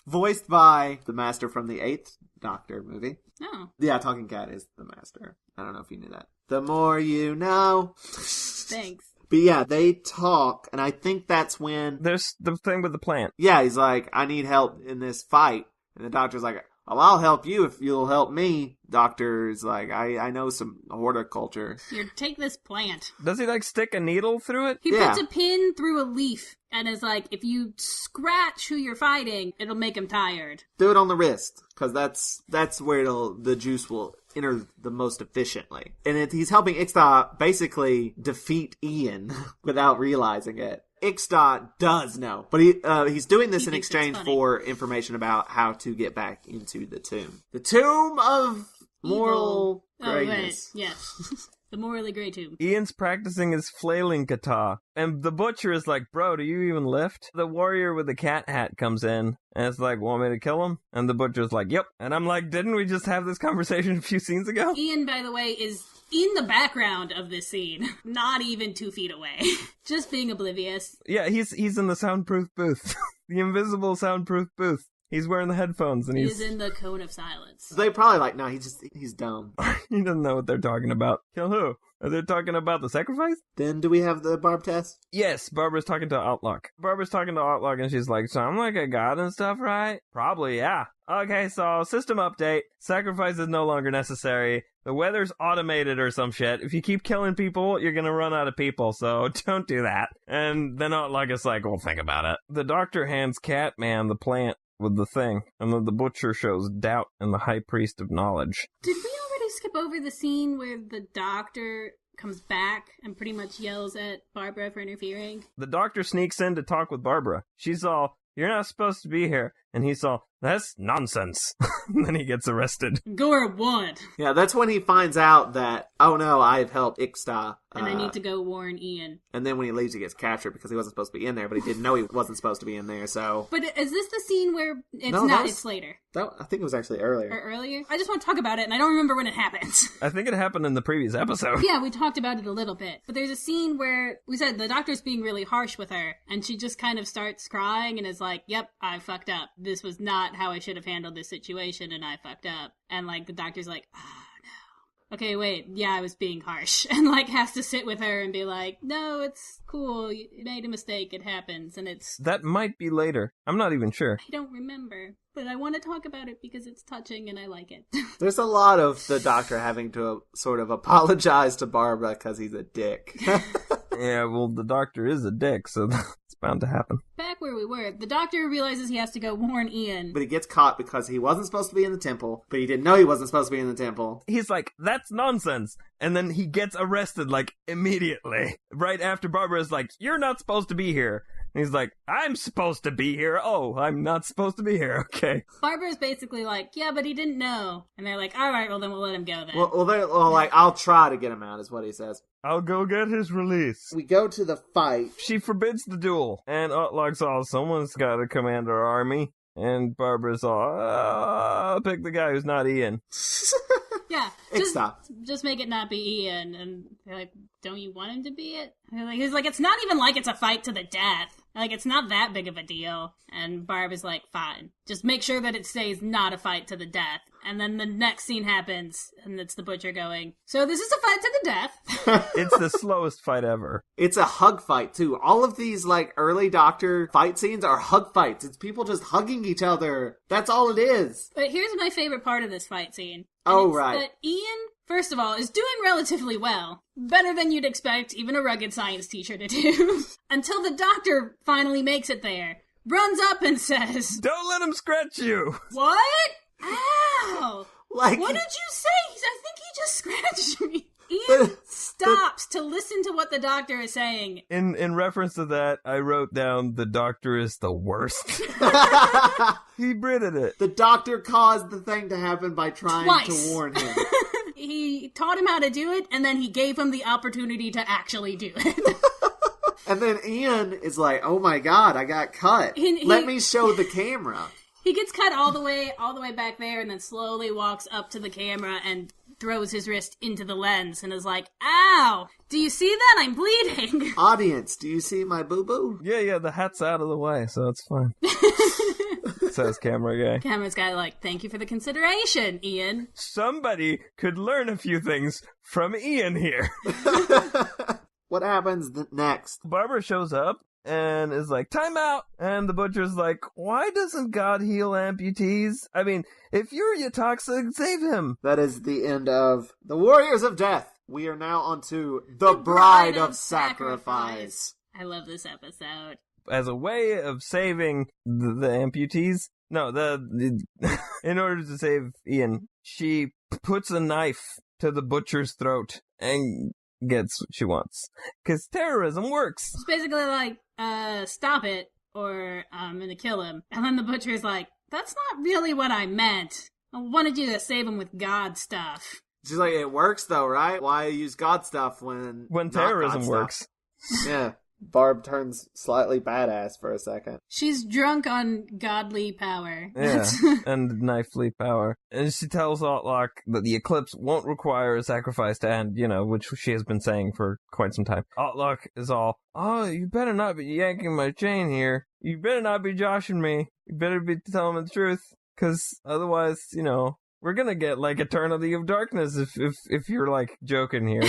Voiced by the Master from the 8th Doctor movie. Oh. Yeah, Talking Cat is the Master. I don't know if you knew that. The more you know. Thanks. But yeah, they talk, and I think that's when... There's the thing with the plant. Yeah, he's like, I need help in this fight. And the Doctor's like, well, I'll help you if you'll help me. Doctor's like, I know some horticulture. Here, take this plant. Does he, like, stick a needle through it? He puts a pin through a leaf and is like, if you scratch who you're fighting, it'll make him tired. Do it on the wrist, because that's where the juice will enter the most efficiently. And he's helping Ixta basically defeat Ian without realizing it. Ixta does know, but he's doing this in exchange for information about how to get back into the tomb. The Tomb of Moral Greatness. Oh, right. Yes. The morally grey tomb. Ian's practicing his flailing kata, and the butcher is like, bro, do you even lift? The warrior with the cat hat comes in, and it's like, want me to kill him? And the butcher's like, yep. And I'm like, didn't we just have this conversation a few scenes ago? Ian, by the way, is in the background of this scene, not even 2 feet away. Just being oblivious. Yeah, he's in the soundproof booth. The invisible soundproof booth. He's wearing the headphones and He's in the cone of silence. They probably like, no, he's dumb. He doesn't know what they're talking about. Kill who? Are they talking about the sacrifice? Then do we have the Barb test? Yes, Barbara's talking to Outlook. Barbara's talking to Outlook and she's like, so I'm like a god and stuff, right? Probably, yeah. Okay, so system update. Sacrifice is no longer necessary. The weather's automated or some shit. If you keep killing people, you're gonna run out of people, so don't do that. And then Outlook is like, well, think about it. The doctor hands Catman the plant with the thing, and then the butcher shows Doubt and the high priest of knowledge. Did we already skip over the scene where the doctor comes back and pretty much yells at Barbara for interfering? The doctor sneaks in to talk with Barbara. She's all, you're not supposed to be here. And he's all, that's nonsense. And then he gets arrested. Gore one. Yeah, that's when he finds out that, oh no, I've helped Ixta. And I need to go warn Ian. And then when he leaves, he gets captured because he wasn't supposed to be in there, but he didn't know he wasn't supposed to be in there, so... But is this the scene where it's No, not, that was- it's later? I think it was actually earlier. Or earlier? I just want to talk about it, and I don't remember when it happens. I think it happened in the previous episode. Yeah, we talked about it a little bit. But there's a scene where we said the doctor's being really harsh with her, and she just kind of starts crying and is like, yep, I fucked up. This was not how I should have handled this situation, and I fucked up. And, like, the doctor's like, oh, no. Okay, wait, yeah, I was being harsh. And, like, has to sit with her and be like, no, it's cool. You made a mistake. It happens. And it's... That might be later. I'm not even sure. I don't remember. But I want to talk about it because it's touching and I like it. There's a lot of the doctor having to sort of apologize to Barbara because he's a dick. Yeah, well, the doctor is a dick, so it's bound to happen. Back where we were, the doctor realizes he has to go warn Ian. But he gets caught because he wasn't supposed to be in the temple, but he didn't know he wasn't supposed to be in the temple. He's like, that's nonsense. And then he gets arrested, like, immediately. Right after Barbara's like, you're not supposed to be here. And he's like, I'm supposed to be here. Oh, I'm not supposed to be here. Okay. Barbara's basically like, yeah, but he didn't know. And they're like, all right, well, then we'll let him go then. Well, like, I'll try to get him out, is what he says. I'll go get his release. We go to the fight. She forbids the duel. And Utlog's all, someone's got to command our army. And Barbara's all, I'll pick the guy who's not Ian. Yeah, Stop. just make it not be Ian. And they're like, don't you want him to be it? And he's like, it's not even like it's a fight to the death. Like, it's not that big of a deal. And Barb is like, fine. Just make sure that it stays not a fight to the death. And then the next scene happens, and it's the butcher going, so this is a fight to the death. It's the slowest fight ever. It's a hug fight, too. All of these, like, early Doctor fight scenes are hug fights. It's people just hugging each other. That's all it is. But here's my favorite part of this fight scene. Oh, right. That Ian, first of all, is doing relatively well. Better than you'd expect even a rugged science teacher to do. Until the doctor finally makes it there. Runs up and says, don't let him scratch you. What? Ow! Like, What did you say? I think he just scratched me. Ian stops to listen to what the doctor is saying. In reference to that, I wrote down, the doctor is the worst. He Brited it. The doctor caused the thing to happen by trying Twice. to warn him. He taught him how to do it, and then he gave him the opportunity to actually do it. And then Ian is like, oh my god, I got cut. Let me show the camera. He gets cut all the way back there, and then slowly walks up to the camera and throws his wrist into the lens and is like, ow! Do you see that? I'm bleeding! Audience, do you see my boo-boo? Yeah, the hat's out of the way, so it's fine. Says camera guy. Camera's guy like, thank you for the consideration, Ian. Somebody could learn a few things from Ian here. What happens next? Barbara shows up and is like, time out! And the butcher's like, why doesn't God heal amputees? I mean, if you're Yatoxa, save him! That is the end of The Warriors of Death. We are now on to The Bride of Sacrifice. I love this episode. As a way of saving the amputees, in order to save Ian, she puts a knife to the butcher's throat and gets what she wants. Because terrorism works. It's basically like, stop it, or I'm gonna kill him. And then the butcher's like, that's not really what I meant. I wanted you to save him with God stuff. She's like, it works though, right? Why use God stuff when terrorism God works? Stuff? Yeah. Barb turns slightly badass for a second. She's drunk on godly power. Yeah, and knifely power. And she tells Altlock that the eclipse won't require a sacrifice to end, which she has been saying for quite some time. Altlock is all, oh, you better not be yanking my chain here. You better not be joshing me. You better be telling the truth, because otherwise, we're gonna get, Eternity of Darkness if you're, joking here.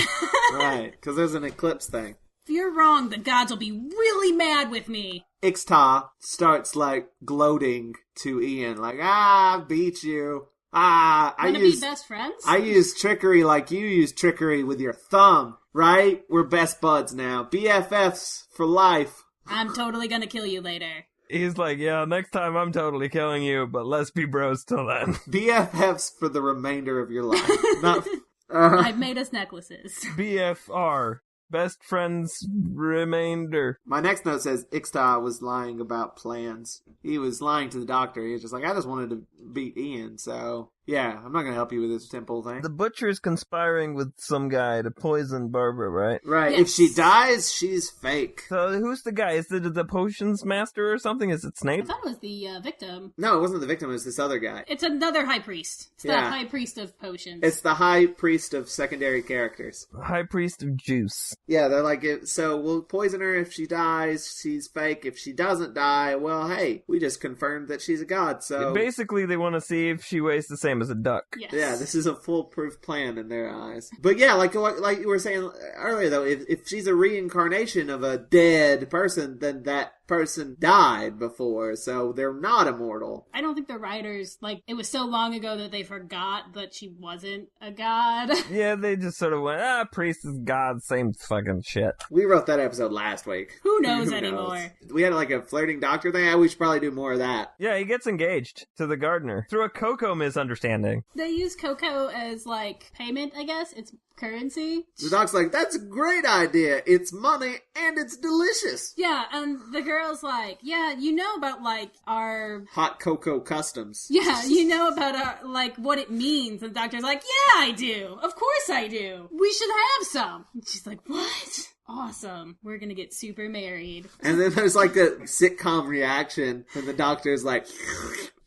Right, because there's an eclipse thing. If you're wrong, the gods will be really mad with me. Ixta starts, gloating to Ian, I beat you. Wanna be best friends? I use trickery like you use trickery with your thumb, right? We're best buds now. BFFs for life. I'm totally gonna kill you later. He's like, yeah, next time I'm totally killing you, but let's be bros till then. BFFs for the remainder of your life. Not... I've made us necklaces. BFR. Best friends remainder. My next note says Ixta was lying about plans. He was lying to the doctor. He was just like, I just wanted to beat Ian, so... Yeah, I'm not going to help you with this temple thing. The butcher's conspiring with some guy to poison Barbara, right? Right. Yes. If she dies, she's fake. So who's the guy? Is it the potions master or something? Is it I Snape? thought it was the victim. No, it wasn't the victim. It was this other guy. It's another high priest. It's the high priest of potions. It's the high priest of secondary characters. High priest of juice. Yeah, they're like, so we'll poison her if she dies. She's fake. If she doesn't die, well, hey, we just confirmed that she's a god, so... Basically, they want to see if she weighs the same as a duck. Yes. Yeah, this is a foolproof plan in their eyes. But yeah, like you were saying earlier, though, if she's a reincarnation of a dead person, then that person died before, so they're not immortal. I don't think the writers, it was so long ago that they forgot that she wasn't a god. Yeah, they just sort of went, priest is god, same fucking shit. We wrote that episode last week. Who knows anymore? We had a flirting doctor thing. We should probably do more of that. Yeah, he gets engaged to the gardener through a Coco misunderstanding. They use cocoa as, payment, I guess. It's currency. The doc's like, that's a great idea. It's money and it's delicious. Yeah, and the girl's like, yeah, you know about, our... Hot cocoa customs. Yeah, you know about, our, what it means. And the doctor's like, yeah, I do. Of course I do. We should have some. And she's like, what? Awesome. We're gonna get super married. And then there's, a sitcom reaction, and the doctor's like...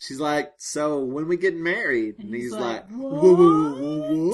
She's like, so when we get married? And he's like, whoa, whoa, whoa, whoa.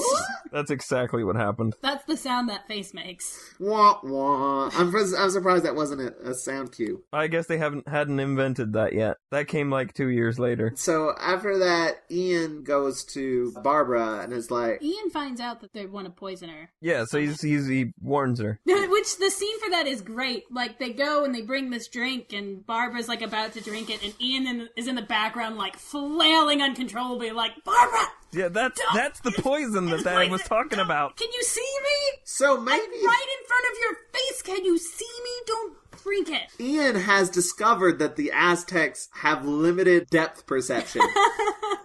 That's exactly what happened. That's the sound that face makes. Wah, wah. I'm surprised that wasn't a sound cue. I guess they hadn't invented that yet. That came 2 years later. So after that, Ian goes to Barbara and is like... Ian finds out that they want to poison her. Yeah, so he warns her. Which the scene for that is great. They go and they bring this drink and Barbara's about to drink it and Ian is in the background flailing uncontrollably Barbara! Yeah, that's the poison that I was talking about. Can you see me? So maybe... I'm right in front of your face. Can you see me? Don't drink it. Ian has discovered that the Aztecs have limited depth perception.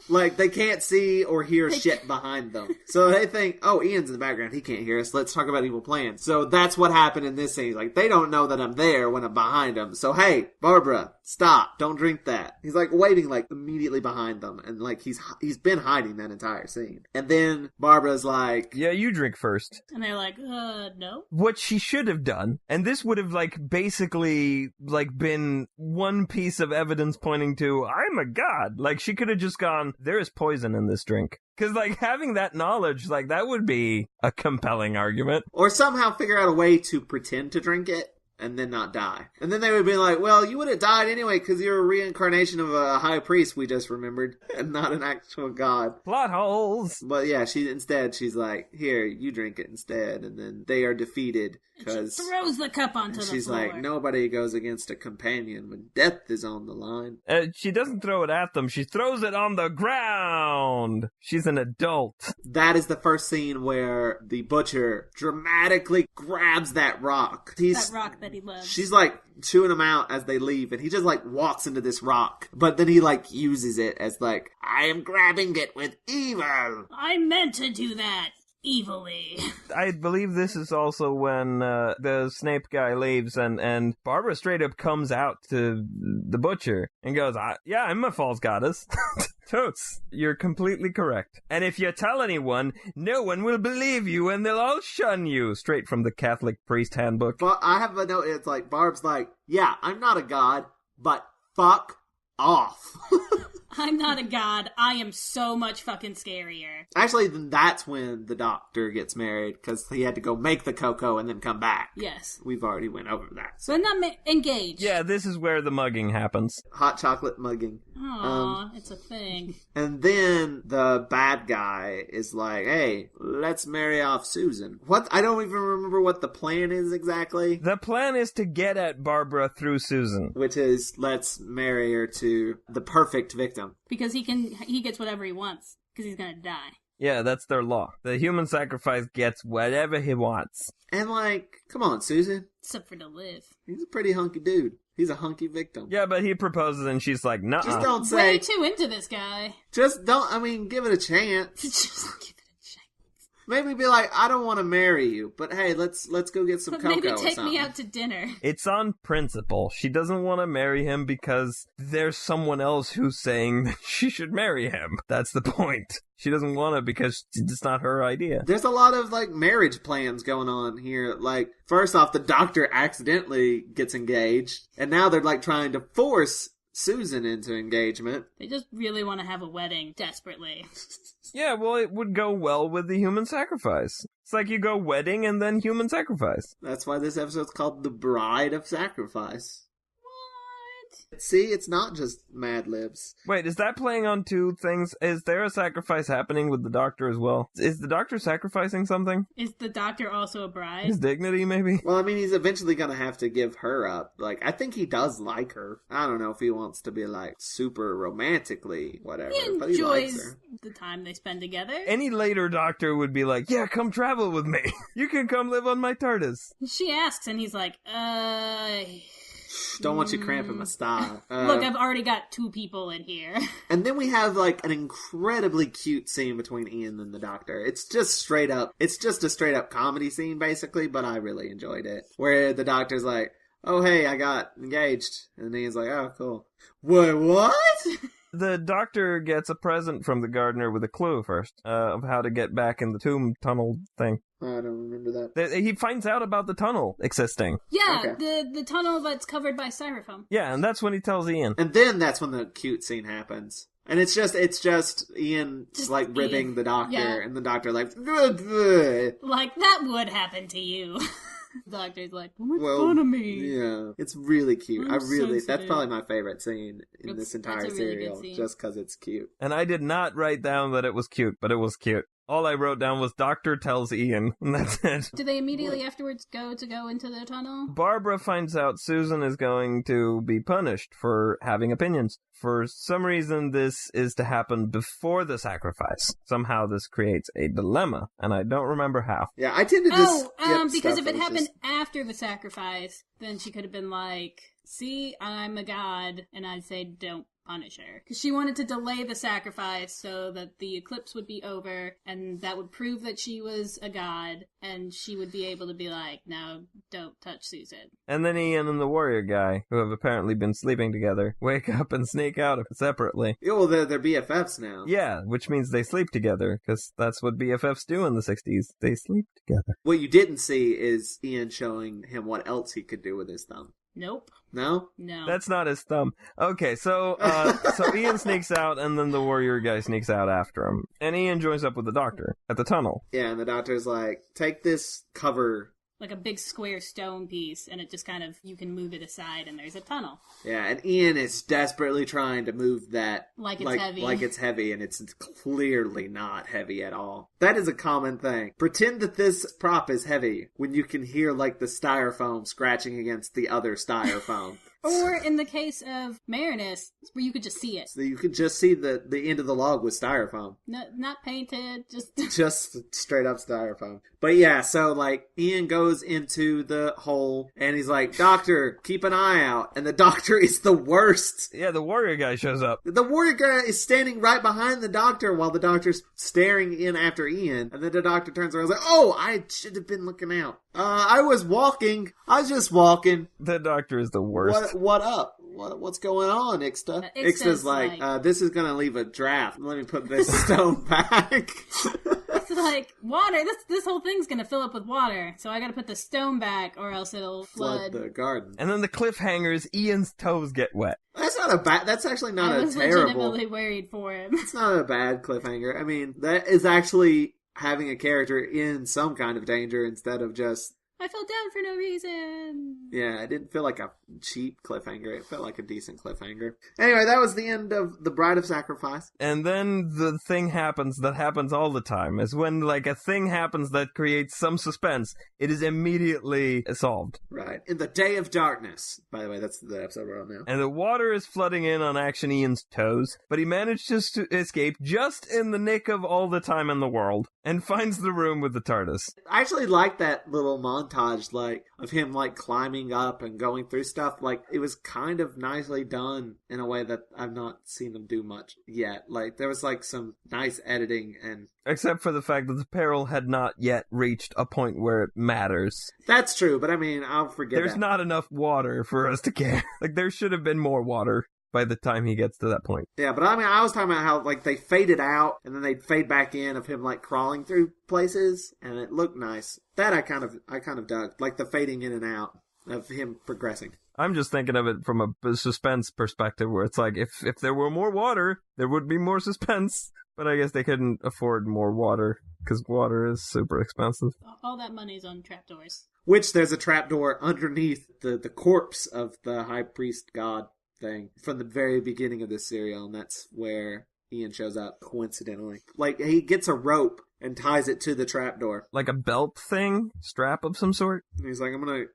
They can't see or hear shit behind them. So they think, oh, Ian's in the background. He can't hear us. Let's talk about evil plans. So that's what happened in this scene. They don't know that I'm there when I'm behind them. So, hey, Barbara, stop. Don't drink that. He's, waiting, immediately behind them. And, he's been hiding that entire scene. And then Barbara's like... Yeah, you drink first. And they're like, no. What she should have done, and this would have, basically, been one piece of evidence pointing to, I'm a god. She could have just gone, there is poison in this drink. Because, having that knowledge, that would be a compelling argument. Or somehow figure out a way to pretend to drink it. And then not die. And then they would be like, well, you would have died anyway because you're a reincarnation of a high priest we just remembered, and not an actual god. Plot holes! But yeah, she's like, here, you drink it instead. And then they are defeated because... She throws the cup onto the floor. She's like, nobody goes against a companion when death is on the line. She doesn't throw it at them, she throws it on the ground! She's an adult. That is the first scene where the butcher dramatically grabs that rock. That rock that he loves. She's chewing him out as they leave, and he just walks into this rock. But then he uses it as I am grabbing it with evil. I meant to do that. Evilly. I believe this is also when the Snape guy leaves and Barbara straight up comes out to the butcher and goes, yeah, I'm a false goddess. Totes, you're completely correct. And if you tell anyone, no one will believe you and they'll all shun you. Straight from the Catholic priest handbook. But I have a note, it's like, Barb's like, yeah, I'm not a god, but fuck off. I'm not a god. I am so much fucking scarier. Actually, then that's when the doctor gets married, because he had to go make the cocoa and then come back. Yes. We've already went over that. So not engaged. Yeah, this is where the mugging happens. Hot chocolate mugging. Aw, it's a thing. And then the bad guy is like, hey, let's marry off Susan. What? I don't even remember what the plan is exactly. The plan is to get at Barbara through Susan. Which is, let's marry her to the perfect victim. Because he gets whatever he wants, because he's gonna die. Yeah, that's their law. The human sacrifice gets whatever he wants. And like, come on, Susan. Except for to live. He's a pretty hunky dude. He's a hunky victim. Yeah, but he proposes and she's like, nuh-uh. Just don't say... Way too into this guy. Just don't, I mean, give it a chance. Just give it a chance. Maybe be like, I don't want to marry you, but hey, let's go get some cocoa or something. Maybe take me out to dinner. It's on principle. She doesn't want to marry him because there's someone else who's saying that she should marry him. That's the point. She doesn't want to because it's not her idea. There's a lot of, like, marriage plans going on here. Like, first off, the doctor accidentally gets engaged, and now they're, like, trying to force Susan into engagement. They just really want to have a wedding, desperately. Yeah, well, it would go well with the human sacrifice. It's like you go wedding and then human sacrifice. That's why this episode's called The Bride of Sacrifice. What? See, it's not just Mad Libs. Wait, is that playing on two things? Is there a sacrifice happening with the doctor as well? Is the doctor sacrificing something? Is the doctor also a bride? His dignity, maybe? Well, I mean, he's eventually gonna have to give her up. Like, I think he does like her. I don't know if he wants to be, like, super romantically whatever, but he likes her. The time they spend together. Any later doctor would be like, yeah, come travel with me. You can come live on my TARDIS. She asks, and he's like, Don't want you cramping my style. Look, I've already got 2 people in here. And then we have, like, an incredibly cute scene between Ian and the doctor. It's just a straight up comedy scene, basically, but I really enjoyed it. Where the doctor's like, oh, hey, I got engaged. And Ian's like, oh, cool. Wait, what? The doctor gets a present from the gardener with a clue first of how to get back in the tomb tunnel thing. I don't remember that. He finds out about the tunnel existing. Yeah, Okay. the tunnel that's covered by styrofoam. Yeah, and that's when he tells Ian. And then that's when the cute scene happens. And it's just Ian, Just like, ribbing Ian. the doctor, Yeah. and the doctor, like, "Ugh." Like, that would happen to you. The doctor's like, don't make Well, fun of me. Yeah, it's really cute. I'm that's sensitive. probably my favorite scene in this entire that's a really good serial, scene. just because it's cute. And I did not write down that it was cute, but it was cute. All I wrote down was doctor tells Ian, and that's it. Do they immediately afterwards go into the tunnel? Barbara finds out Susan is going to be punished for having opinions. For some reason, this is to happen before the sacrifice. Somehow this creates a dilemma, and I don't remember how. Yeah, I tend to just skip because stuff if it that happened just- after the sacrifice, then she could have been like, see, I'm a god, and I'd say don't punish her. Because she wanted to delay the sacrifice so that the eclipse would be over, and that would prove that she was a god, and she would be able to be like, no, don't touch Susan. And then Ian and the warrior guy, who have apparently been sleeping together, wake up and sneak out separately. Yeah, well, they're BFFs now. Yeah, which means they sleep together, because that's what BFFs do in the 60s. They sleep together. What you didn't see is Ian showing him what else he could do with his thumb. Nope. No? No. That's not his thumb. Okay, so Ian sneaks out, and then the warrior guy sneaks out after him. And Ian joins up with the doctor at the tunnel. Yeah, and the doctor's like, take this cover. Like a big square stone piece, and it just kind of, you can move it aside, and there's a tunnel. Yeah, and Ian is desperately trying to move that Like it's heavy. Like it's heavy, and it's clearly not heavy at all. That is a common thing. Pretend that this prop is heavy when you can hear, like, the styrofoam scratching against the other styrofoam. Or in the case of Marinus, where you could just see it. So you could just see the end of the log with styrofoam. No, not painted, just... Just straight up styrofoam. But yeah, so, like, Ian goes into the hole, and he's like, doctor, keep an eye out. And the doctor is the worst. Yeah, the warrior guy shows up. The warrior guy is standing right behind the doctor while the doctor's staring in after Ian. And then the doctor turns around and is like, oh, I should have been looking out. I was just walking. The doctor is the worst. What up? what's going on, Ixta? Ixta's like, this is going to leave a draft. Let me put this stone back. It's like, water, this whole thing's going to fill up with water, so I got to put the stone back or else it'll flood the garden. And then the cliffhanger is Ian's toes get wet. That's actually not a terrible... I was legitimately worried for him. It's not a bad cliffhanger. I mean, that is actually having a character in some kind of danger instead of just... I fell down for no reason. Yeah, it didn't feel like a cheap cliffhanger. It felt like a decent cliffhanger. Anyway, that was the end of The Bride of Sacrifice. And then the thing happens that happens all the time. Is when, like, a thing happens that creates some suspense, it is immediately solved. Right. In the Day of Darkness. By the way, that's the episode we're on now. And the water is flooding in on Action Ian's toes, but he manages to escape just in the nick of all the time in the world, and finds the room with the TARDIS. I actually like that little montage, like, of him, like, climbing up and going through stuff. Like, it was kind of nicely done in a way that I've not seen them do much yet. Like, there was, like, some nice editing and... Except for the fact that the peril had not yet reached a point where it matters. That's true, but I mean, I'll forget There's not enough water for us to care. Like, there should have been more water by the time he gets to that point. Yeah, but I mean, I was talking about how, like, they faded out, and then they'd fade back in of him, like, crawling through places, and it looked nice. That I kind of dug. Like, the fading in and out of him progressing. I'm just thinking of it from a suspense perspective, where it's like, if there were more water, there would be more suspense. But I guess they couldn't afford more water, because water is super expensive. All that money's on trapdoors. Which, there's a trapdoor underneath the corpse of the high priest god thing from the very beginning of this serial, and that's where Ian shows up, coincidentally. Like, he gets a rope and ties it to the trapdoor. Like a belt thing? Strap of some sort? And he's like, I'm gonna,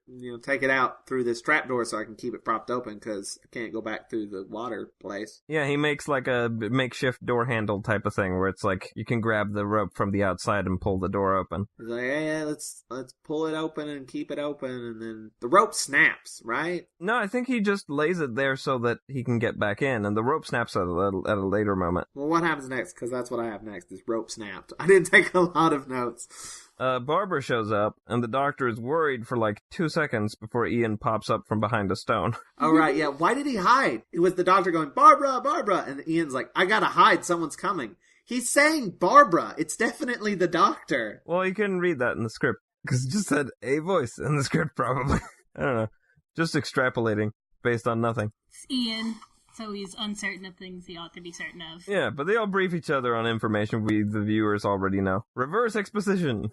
take it out through this trapdoor so I can keep it propped open, because I can't go back through the water place. Yeah, he makes like a makeshift door handle type of thing, where it's like, you can grab the rope from the outside and pull the door open. He's like, yeah, let's pull it open and keep it open, and then the rope snaps, right? No, I think he just lays it there so that he can get back in, and the rope snaps at a later moment. Well, what happens next? Because that's what I have next, is rope snapped. I didn't take a lot of notes. Barbara shows up, and the doctor is worried for like 2 seconds before Ian pops up from behind a stone. Oh, right, yeah. Why did he hide? It was the doctor going, Barbara, Barbara, and Ian's like, I gotta hide, someone's coming. He's saying Barbara. It's definitely the doctor. Well, you couldn't read that in the script, because it just said a voice in the script, probably. I don't know. Just extrapolating based on nothing. It's Ian. So he's uncertain of things he ought to be certain of. Yeah, but they all brief each other on information we, the viewers, already know. Reverse exposition.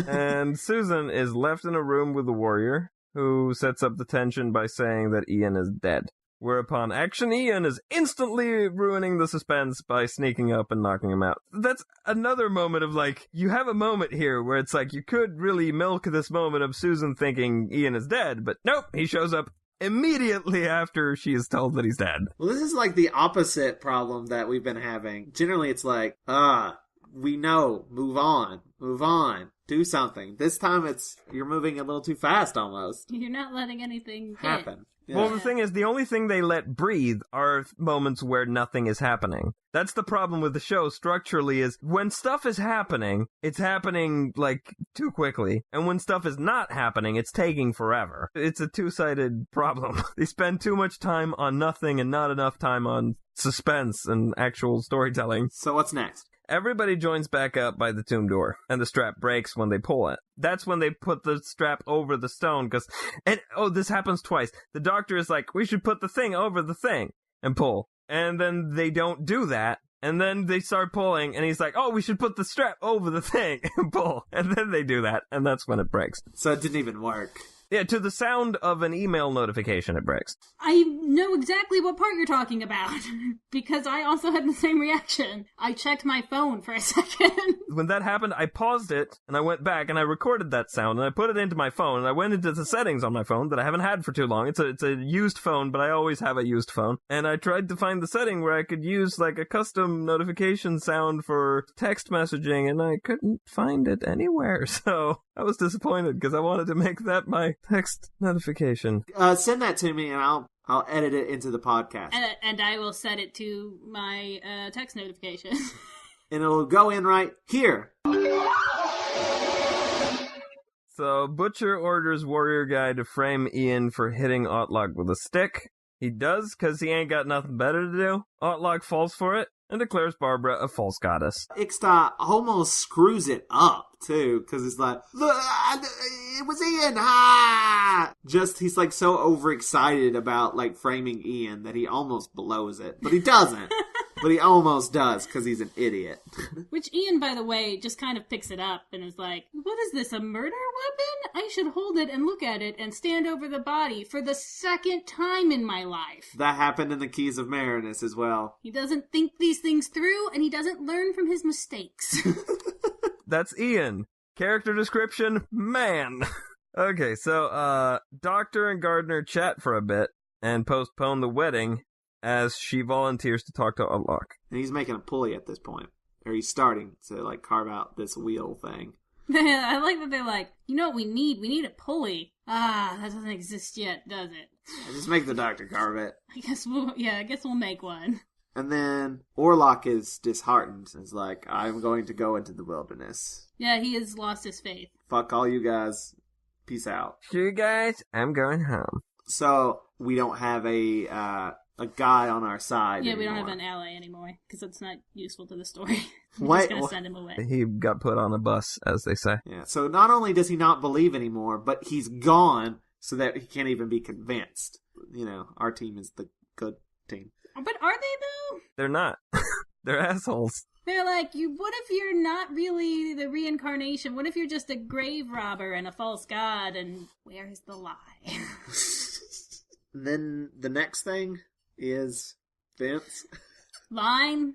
And Susan is left in a room with the warrior, who sets up the tension by saying that Ian is dead. Whereupon Action Ian is instantly ruining the suspense by sneaking up and knocking him out. That's another moment of, like, you have a moment here where it's like, you could really milk this moment of Susan thinking Ian is dead, but nope, he shows up immediately after she is told that he's dead. Well, this is like the opposite problem that we've been having. Generally, it's like, we know, move on, do something. This time you're moving a little too fast almost. You're not letting anything happen. Yeah. Well, the thing is, the only thing they let breathe are moments where nothing is happening. That's the problem with the show structurally, is when stuff is happening, it's happening, like, too quickly. And when stuff is not happening, it's taking forever. It's a two-sided problem. They spend too much time on nothing and not enough time on suspense and actual storytelling. So what's next? Everybody joins back up by the tomb door, and the strap breaks when they pull it. That's when they put the strap over the stone, this happens twice. The doctor is like, we should put the thing over the thing, and pull. And then they don't do that, and then they start pulling, and he's like, we should put the strap over the thing, and pull. And then they do that, and that's when it breaks. So it didn't even work. Yeah, to the sound of an email notification, it breaks. I know exactly what part you're talking about, because I also had the same reaction. I checked my phone for a second. When that happened, I paused it, and I went back, and I recorded that sound, and I put it into my phone, and I went into the settings on my phone that I haven't had for too long. It's a used phone, but I always have a used phone. And I tried to find the setting where I could use, like, a custom notification sound for text messaging, and I couldn't find it anywhere, so I was disappointed, because I wanted to make that my text notification. Send that to me, and I'll edit it into the podcast. And I will set it to my text notification. And it'll go in right here. So Butcher orders Warrior Guy to frame Ian for hitting Otlock with a stick. He does, because he ain't got nothing better to do. Otlock falls for it and declares Barbara a false goddess. Ixta almost screws it up, too, because it's like, it was Ian, ha! He's like so overexcited about like framing Ian that he almost blows it. But he doesn't. But he almost does, because he's an idiot. Which Ian, by the way, just kind of picks it up and is like, what is this, a murder weapon? I should hold it and look at it and stand over the body for the second time in my life. That happened in the Keys of Marinus as well. He doesn't think these things through, and he doesn't learn from his mistakes. That's Ian. Character description, man. Okay, so, Doctor and Gardner chat for a bit and postpone the wedding as she volunteers to talk to Otlock. And he's making a pulley at this point. Or he's starting to, like, carve out this wheel thing. I like that they're like, you know what we need? We need a pulley. Ah, that doesn't exist yet, does it? Just make the doctor carve it. I guess we'll make one. And then Orlok is disheartened. It's like, I'm going to go into the wilderness. Yeah, he has lost his faith. Fuck all you guys. Peace out. Sure, guys, I'm going home. So, we don't have a guy on our side Yeah, anymore. we don't have an ally anymore, because that's not useful to the story. We're What? just going to send him away. He got put on a bus, as they say. Yeah, so not only does he not believe anymore, but he's gone so that he can't even be convinced. You know, our team is the good team. But are they, though? They're not. They're assholes. They're like, what if you're not really the reincarnation? What if you're just a grave robber and a false god, and where is the lie? And then the next thing is Vince. Line?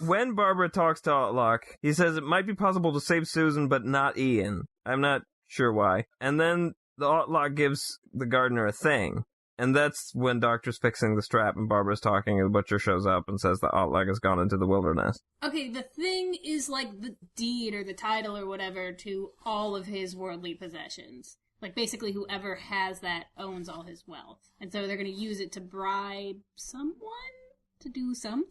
When Barbara talks to Otlock, he says it might be possible to save Susan, but not Ian. I'm not sure why. And then the Otlock gives the gardener a thing. And that's when Doctor's fixing the strap and Barbara's talking and the Butcher shows up and says that Otlock has gone into the wilderness. Okay, the thing is like the deed or the title or whatever to all of his worldly possessions. Like, basically, whoever has that owns all his wealth. And so they're going to use it to bribe someone to do something?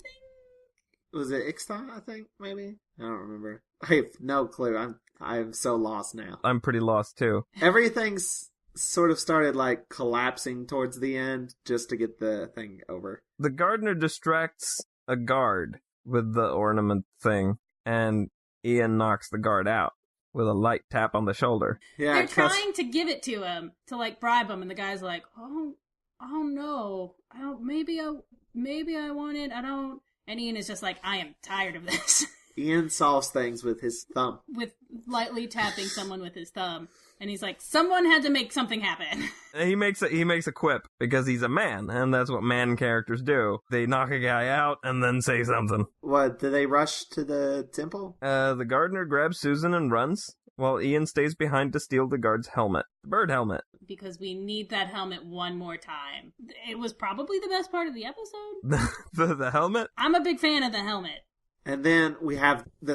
Was it Ixta, I think, maybe? I don't remember. I have no clue. I'm so lost now. I'm pretty lost, too. Everything's sort of started, like, collapsing towards the end just to get the thing over. The gardener distracts a guard with the ornament thing, and Ian knocks the guard out with a light tap on the shoulder. Yeah, they're trying to give it to him to like bribe him, and the guy's like, "Oh no, maybe I want it. I don't." And Ian is just like, "I am tired of this." Ian solves things with his thumb. With lightly tapping someone with his thumb, and he's like, "Someone had to make something happen." He makes a quip because he's a man, and that's what man characters do. They knock a guy out and then say something. What, do they rush to the temple? The gardener grabs Susan and runs, while Ian stays behind to steal the guard's helmet. The bird helmet. Because we need that helmet one more time. It was probably the best part of the episode. The helmet? I'm a big fan of the helmet. And then we have we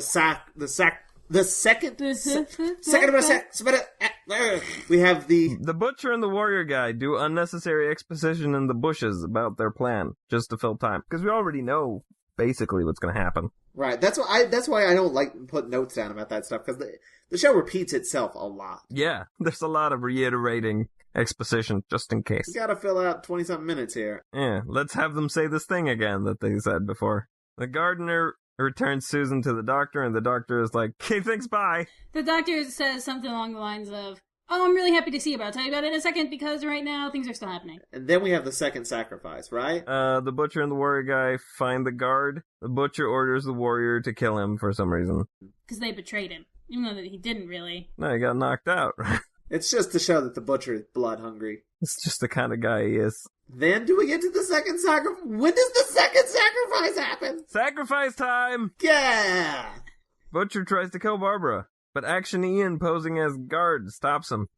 have The Butcher and the Warrior Guy do unnecessary exposition in the bushes about their plan, just to fill time. Because we already know basically what's going to happen. Right, that's why I don't like put notes down about that stuff, because the show repeats itself a lot. Yeah, there's a lot of reiterating exposition, just in case. You gotta fill out 20-something minutes here. Yeah, let's have them say this thing again that they said before. The gardener returns Susan to the doctor, and the doctor is like, "Okay, thanks, bye." The doctor says something along the lines of, "Oh, I'm really happy to see you, but I'll tell you about it in a second because right now things are still happening." And then we have the second sacrifice, right? The Butcher and the Warrior Guy find the guard. The Butcher orders the Warrior to kill him for some reason. Because they betrayed him. Even though that he didn't really. No, he got knocked out, right? It's just to show that the Butcher is blood hungry. It's just the kind of guy he is. Then do we get to the second sacrifice? When does the second sacrifice happen? Sacrifice time! Yeah! Butcher tries to kill Barbara, but Action Ian posing as guard stops him.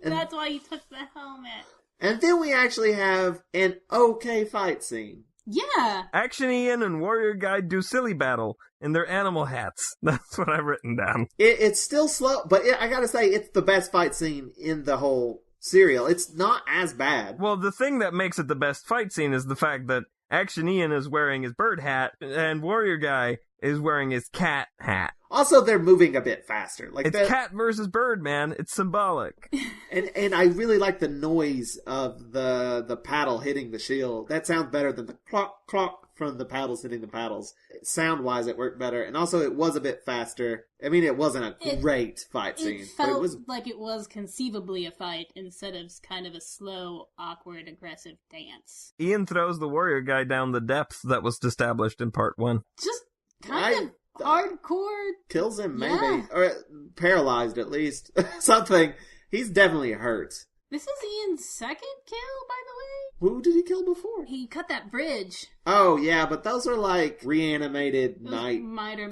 That's why he took the helmet. And then we actually have an okay fight scene. Yeah. Action Ian and Warrior Guy do silly battle in their animal hats. That's what I've written down. It's still slow, but I gotta say, it's the best fight scene in the whole serial. It's not as bad. Well, the thing that makes it the best fight scene is the fact that Action Ian is wearing his bird hat, and Warrior Guy is wearing his cat hat. Also, they're moving a bit faster. Like it's cat versus bird, man. It's symbolic. And I really like the noise of the paddle hitting the shield. That sounds better than the clock, clock from the paddles hitting the paddles. Sound-wise, it worked better. And also, it was a bit faster. I mean, it wasn't a great fight scene. It felt like it was conceivably a fight instead of kind of a slow, awkward, aggressive dance. Ian throws the warrior guy down the depths that was established in part 1. Just kind of hardcore. Kills him, maybe. Or paralyzed, at least. Something. He's definitely hurt. This is Ian's second kill, by the way. Who did he kill before? He cut that bridge. Oh, yeah, but those are like reanimated night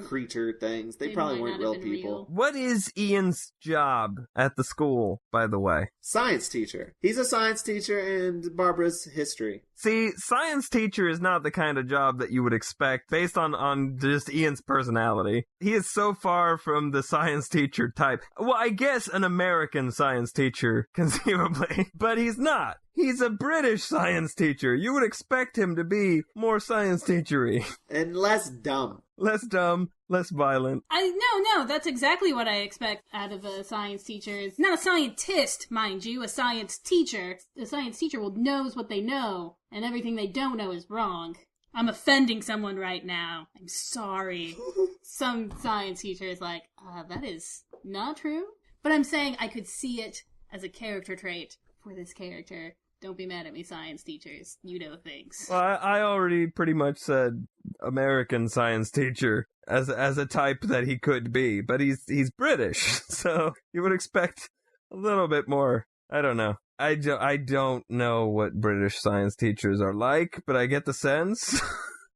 creature things. They probably weren't real people. What is Ian's job at the school, by the way? Science teacher. He's a science teacher and Barbara's history. See, science teacher is not the kind of job that you would expect based on just Ian's personality. He is so far from the science teacher type. Well, I guess an American science teacher, conceivably, but he's not. He's a British science teacher. You would expect him to be more science teachery. And less dumb. Less dumb, less violent. No, that's exactly what I expect out of a science teacher. Not a scientist, mind you, a science teacher. A science teacher knows what they know, and everything they don't know is wrong. I'm offending someone right now. I'm sorry. Some science teacher is like, that is not true. But I'm saying I could see it as a character trait for this character. Don't be mad at me, science teachers. You know things. Well, I already pretty much said American science teacher as a type that he could be, but he's British, so you would expect a little bit more. I don't know. I don't know what British science teachers are like, but I get the sense.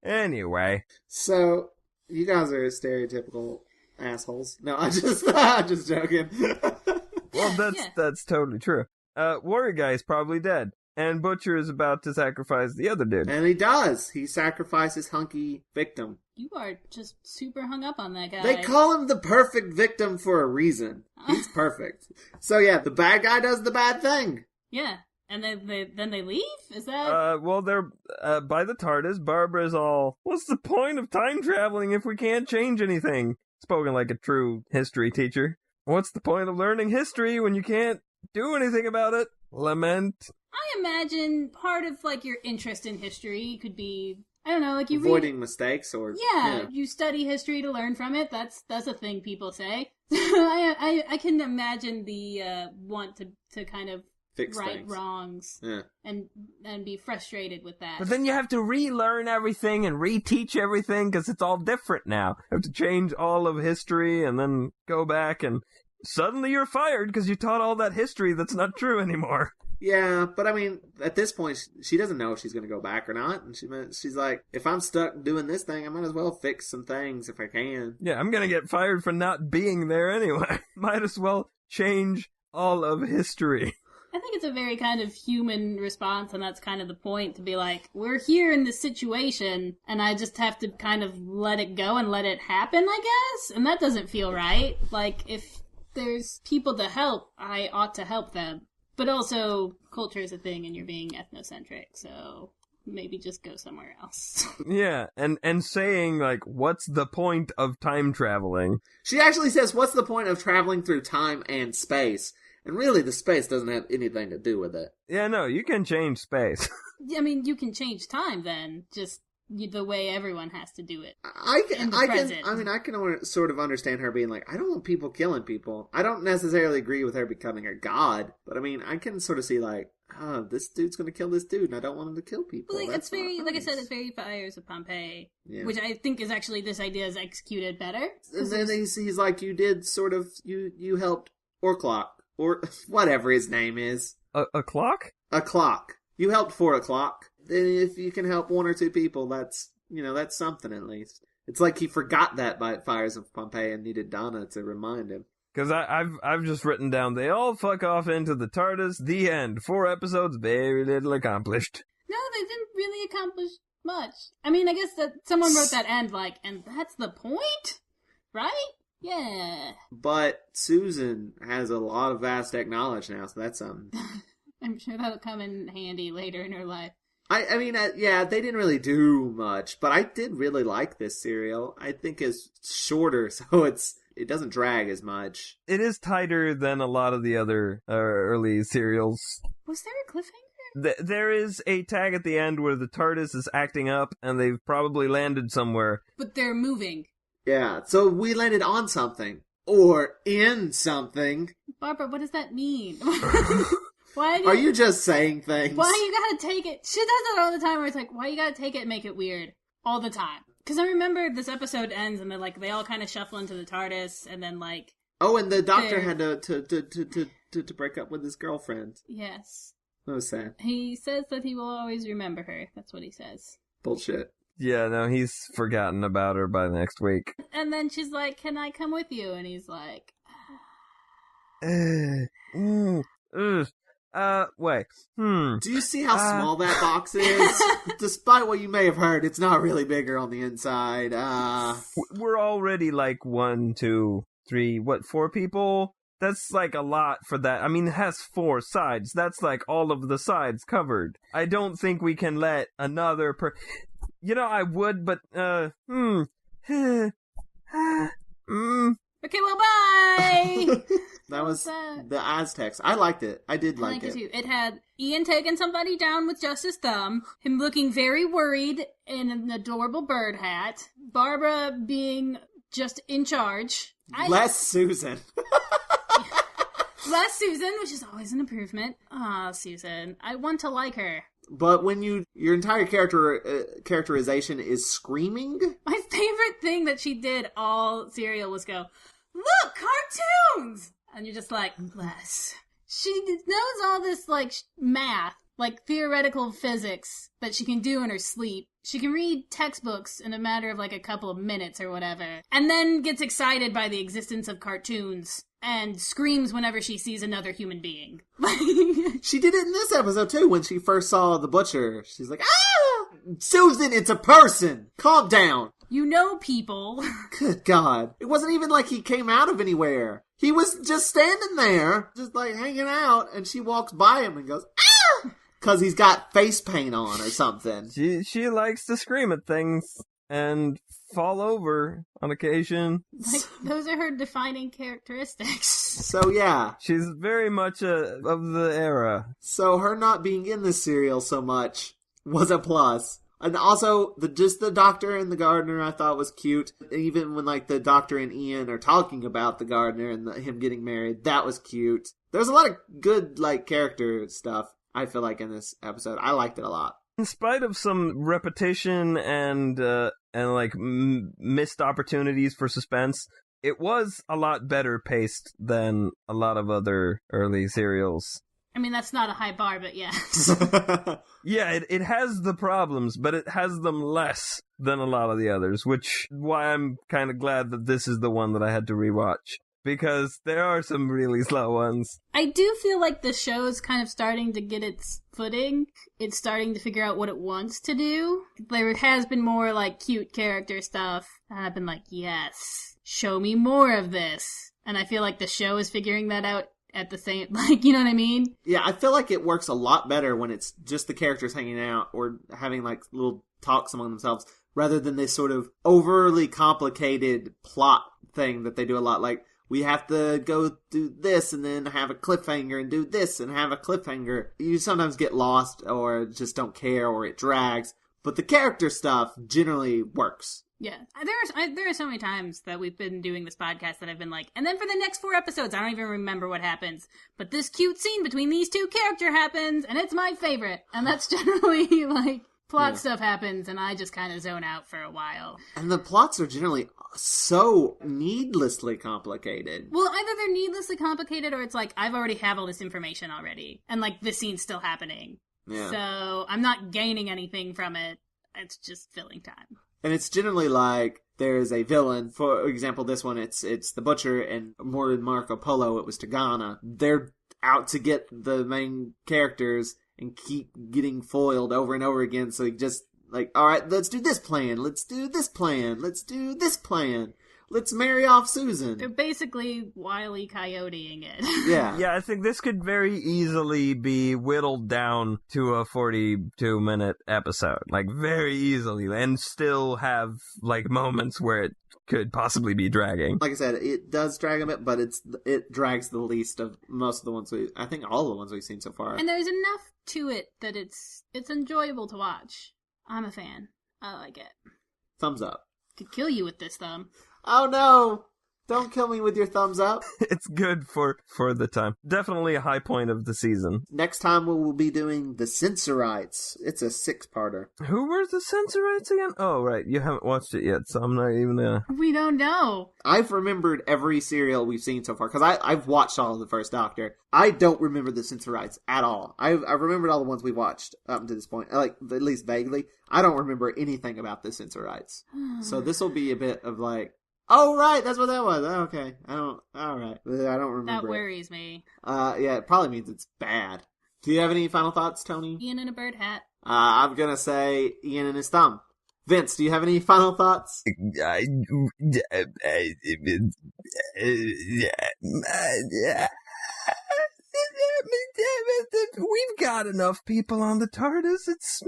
Anyway. So, you guys are stereotypical assholes. No, I'm just joking. Well, that's totally true. Warrior guy is probably dead, and Butcher is about to sacrifice the other dude. And he does. He sacrifices hunky victim. You are just super hung up on that guy. They call him the perfect victim for a reason. He's perfect. So yeah, the bad guy does the bad thing. Yeah. And then they leave? Is that... Well, they're by the TARDIS. Barbara's all, what's the point of time traveling if we can't change anything? Spoken like a true history teacher. What's the point of learning history when you can't do anything about it? Lament. I imagine part of, like, your interest in history could be, I don't know, like you avoiding mistakes or... Yeah, you study history to learn from it. That's a thing people say. I can imagine the want to kind of fix right things. Wrongs and be frustrated with that. But then you have to relearn everything and reteach everything because it's all different now. You have to change all of history and then go back and suddenly you're fired because you taught all that history that's not true anymore. Yeah, but I mean, at this point, she doesn't know if she's going to go back or not. And she's like, if I'm stuck doing this thing, I might as well fix some things if I can. Yeah, I'm going to get fired for not being there anyway. Might as well change all of history. I think it's a very kind of human response, and that's kind of the point, to be like, we're here in this situation, and I just have to kind of let it go and let it happen, I guess? And that doesn't feel right. Like, if there's people to help, I ought to help them. But also, culture is a thing, and you're being ethnocentric, so maybe just go somewhere else. Yeah, and saying, like, what's the point of time traveling? She actually says, what's the point of traveling through time and space? And really, the space doesn't have anything to do with it. Yeah, no, you can change space. I mean, you can change time then, just the way everyone has to do it. I can sort of understand her being like, I don't want people killing people. I don't necessarily agree with her becoming a god, but I mean, I can sort of see like, this dude's gonna kill this dude, and I don't want him to kill people. Well, it's very, like I said, it's very Fires of Pompeii, which I think is actually, this idea is executed better. And then he's like, you did sort of, you helped Orclock, or whatever his name is. A clock? A clock. You helped 4 o'clock. And if you can help 1 or 2 people, that's something at least. It's like he forgot that by Fires of Pompeii and needed Donna to remind him. Because I've just written down, they all fuck off into the TARDIS, the end. 4 episodes, very little accomplished. No, they didn't really accomplish much. I mean, I guess that someone wrote that end like, and that's the point? Right? Yeah. But Susan has a lot of Aztec knowledge now, so that's something. I'm sure that'll come in handy later in her life. I mean, yeah, they didn't really do much, but I did really like this serial. I think it's shorter, so it doesn't drag as much. It is tighter than a lot of the other early serials. Was there a cliffhanger? There is a tag at the end where the TARDIS is acting up, and they've probably landed somewhere. But they're moving. Yeah, so we landed on something. Or in something. Barbara, what does that mean? Why Are you just saying things? Why you gotta take it? She does that all the time where it's like, why you gotta take it and make it weird? All the time. Because I remember this episode ends and they're like, they all kind of shuffle into the TARDIS and then like... Oh, and the doctor had to break up with his girlfriend. Yes. That was sad. He says that he will always remember her. That's what he says. Bullshit. Yeah, no, he's forgotten about her by next week. And then she's like, can I come with you? And he's like... Wait. Do you see how small that box is? Despite what you may have heard, it's not really bigger on the inside. We're already like 1, 2, 3, 4 people? That's like a lot for that. I mean, it has 4 sides. That's like all of the sides covered. I don't think we can let another I would, but, Okay, well, bye! That was the Aztecs. I liked it. I did like it. Too. It had Ian taking somebody down with just his thumb, him looking very worried in an adorable bird hat, Barbara being just in charge. Less Susan. Less Susan, which is always an improvement. Aw, Susan. I want to like her. But when your entire characterization is screaming... My favorite thing that she did all serial was go, look, cartoons! And you're just like, bless. She knows all this, like, math, like theoretical physics that she can do in her sleep. She can read textbooks in a matter of, like, a couple of minutes or whatever. And then gets excited by the existence of cartoons and screams whenever she sees another human being. She did it in this episode, too, when she first saw the butcher. She's like, ah! Susan, it's a person! Calm down! You know people. Good God. It wasn't even like he came out of anywhere. He was just standing there, just like hanging out, and she walks by him and goes, ah! Because he's got face paint on or something. She likes to scream at things and fall over on occasion. Like, those are her defining characteristics. So, yeah. She's very much of the era. So, her not being in this serial so much was a plus. And also, just the doctor and the gardener I thought was cute. Even when, like, the doctor and Ian are talking about the gardener and him getting married, that was cute. There's a lot of good, like, character stuff, I feel like, in this episode. I liked it a lot. In spite of some repetition and like missed opportunities for suspense, it was a lot better paced than a lot of other early serials. I mean, that's not a high bar, but yeah. Yeah, it has the problems, but it has them less than a lot of the others, which why I'm kind of glad that this is the one that I had to rewatch. Because there are some really slow ones. I do feel like the show is kind of starting to get its footing. It's starting to figure out what it wants to do. There has been more, like, cute character stuff. And I've been like, yes, show me more of this. And I feel like the show is figuring that out at the same, like, you know what I mean? Yeah, I feel like it works a lot better when it's just the characters hanging out or having, like, little talks among themselves, rather than this sort of overly complicated plot thing that they do a lot. Like, we have to go do this and then have a cliffhanger and do this and have a cliffhanger. You sometimes get lost or just don't care or it drags. But the character stuff generally works. Yeah. There are so many times that we've been doing this podcast that I've been like, and then for the next 4 episodes, I don't even remember what happens. But this cute scene between these 2 characters happens, and it's my favorite. And that's generally, like, plot stuff happens, and I just kind of zone out for a while. And the plots are generally so needlessly complicated. Well, either they're needlessly complicated, or it's like, I've already have all this information already, and, like, this scene's still happening. Yeah. So, I'm not gaining anything from it. It's just filling time. And it's generally like, there's a villain. For example, this one, it's the Butcher, and more than Marco Polo, it was Tagana. They're out to get the main characters and keep getting foiled over and over again, so he just, like, alright, let's do this plan, let's do this plan, let's do this plan. Let's marry off Susan. They're basically Wile E. Coyoteing it. Yeah. Yeah, I think this could very easily be whittled down to a 42-minute episode. Like, very easily. And still have, like, moments where it could possibly be dragging. Like I said, it does drag a bit, but it drags the least of most of the ones I think all the ones we've seen so far. And there's enough to it that it's enjoyable to watch. I'm a fan. I like it. Thumbs up. Could kill you with this thumb. Oh no! Don't kill me with your thumbs up. It's good for the time. Definitely a high point of the season. Next time we will be doing The Censorites. It's a 6-parter. Who were the Censorites again? Oh, right. You haven't watched it yet, so I'm not even We don't know. I've remembered every serial we've seen so far, because I've watched all of the first Doctor. I don't remember The Censorites at all. I've remembered all the ones we watched up to this point, like, at least vaguely. I don't remember anything about The Censorites. So this will be a bit of like, oh, right, that's what that was. Oh, okay. Alright. I don't remember. That worries me. Yeah, it probably means it's bad. Do you have any final thoughts, Tony? Ian in a bird hat. I'm gonna say Ian and his thumb. Vince, do you have any final thoughts? We've got enough people on the TARDIS. It's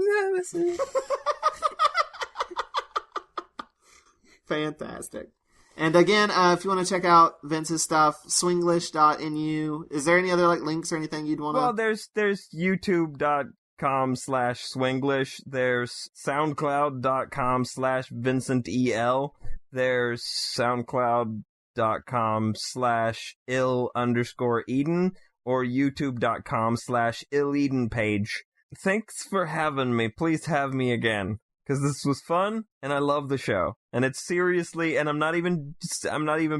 fantastic. And again, if you want to check out Vince's stuff, swinglish.nu. Is there any other like links or anything you'd want to? Well, there's youtube.com/swinglish. There's soundcloud.com/Vincent E.L. There's soundcloud.com/ill_Eden or youtube.com/illeden page. Thanks for having me. Please have me again. Because this was fun, and I love the show. And it's seriously, and I'm not even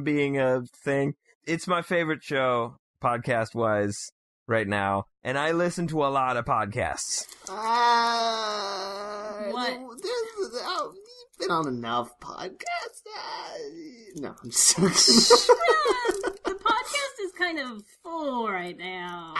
being a thing. It's my favorite show, podcast-wise, right now. And I listen to a lot of podcasts. What? You've been on enough podcasts. No, I'm just joking. The podcast is kind of full right now.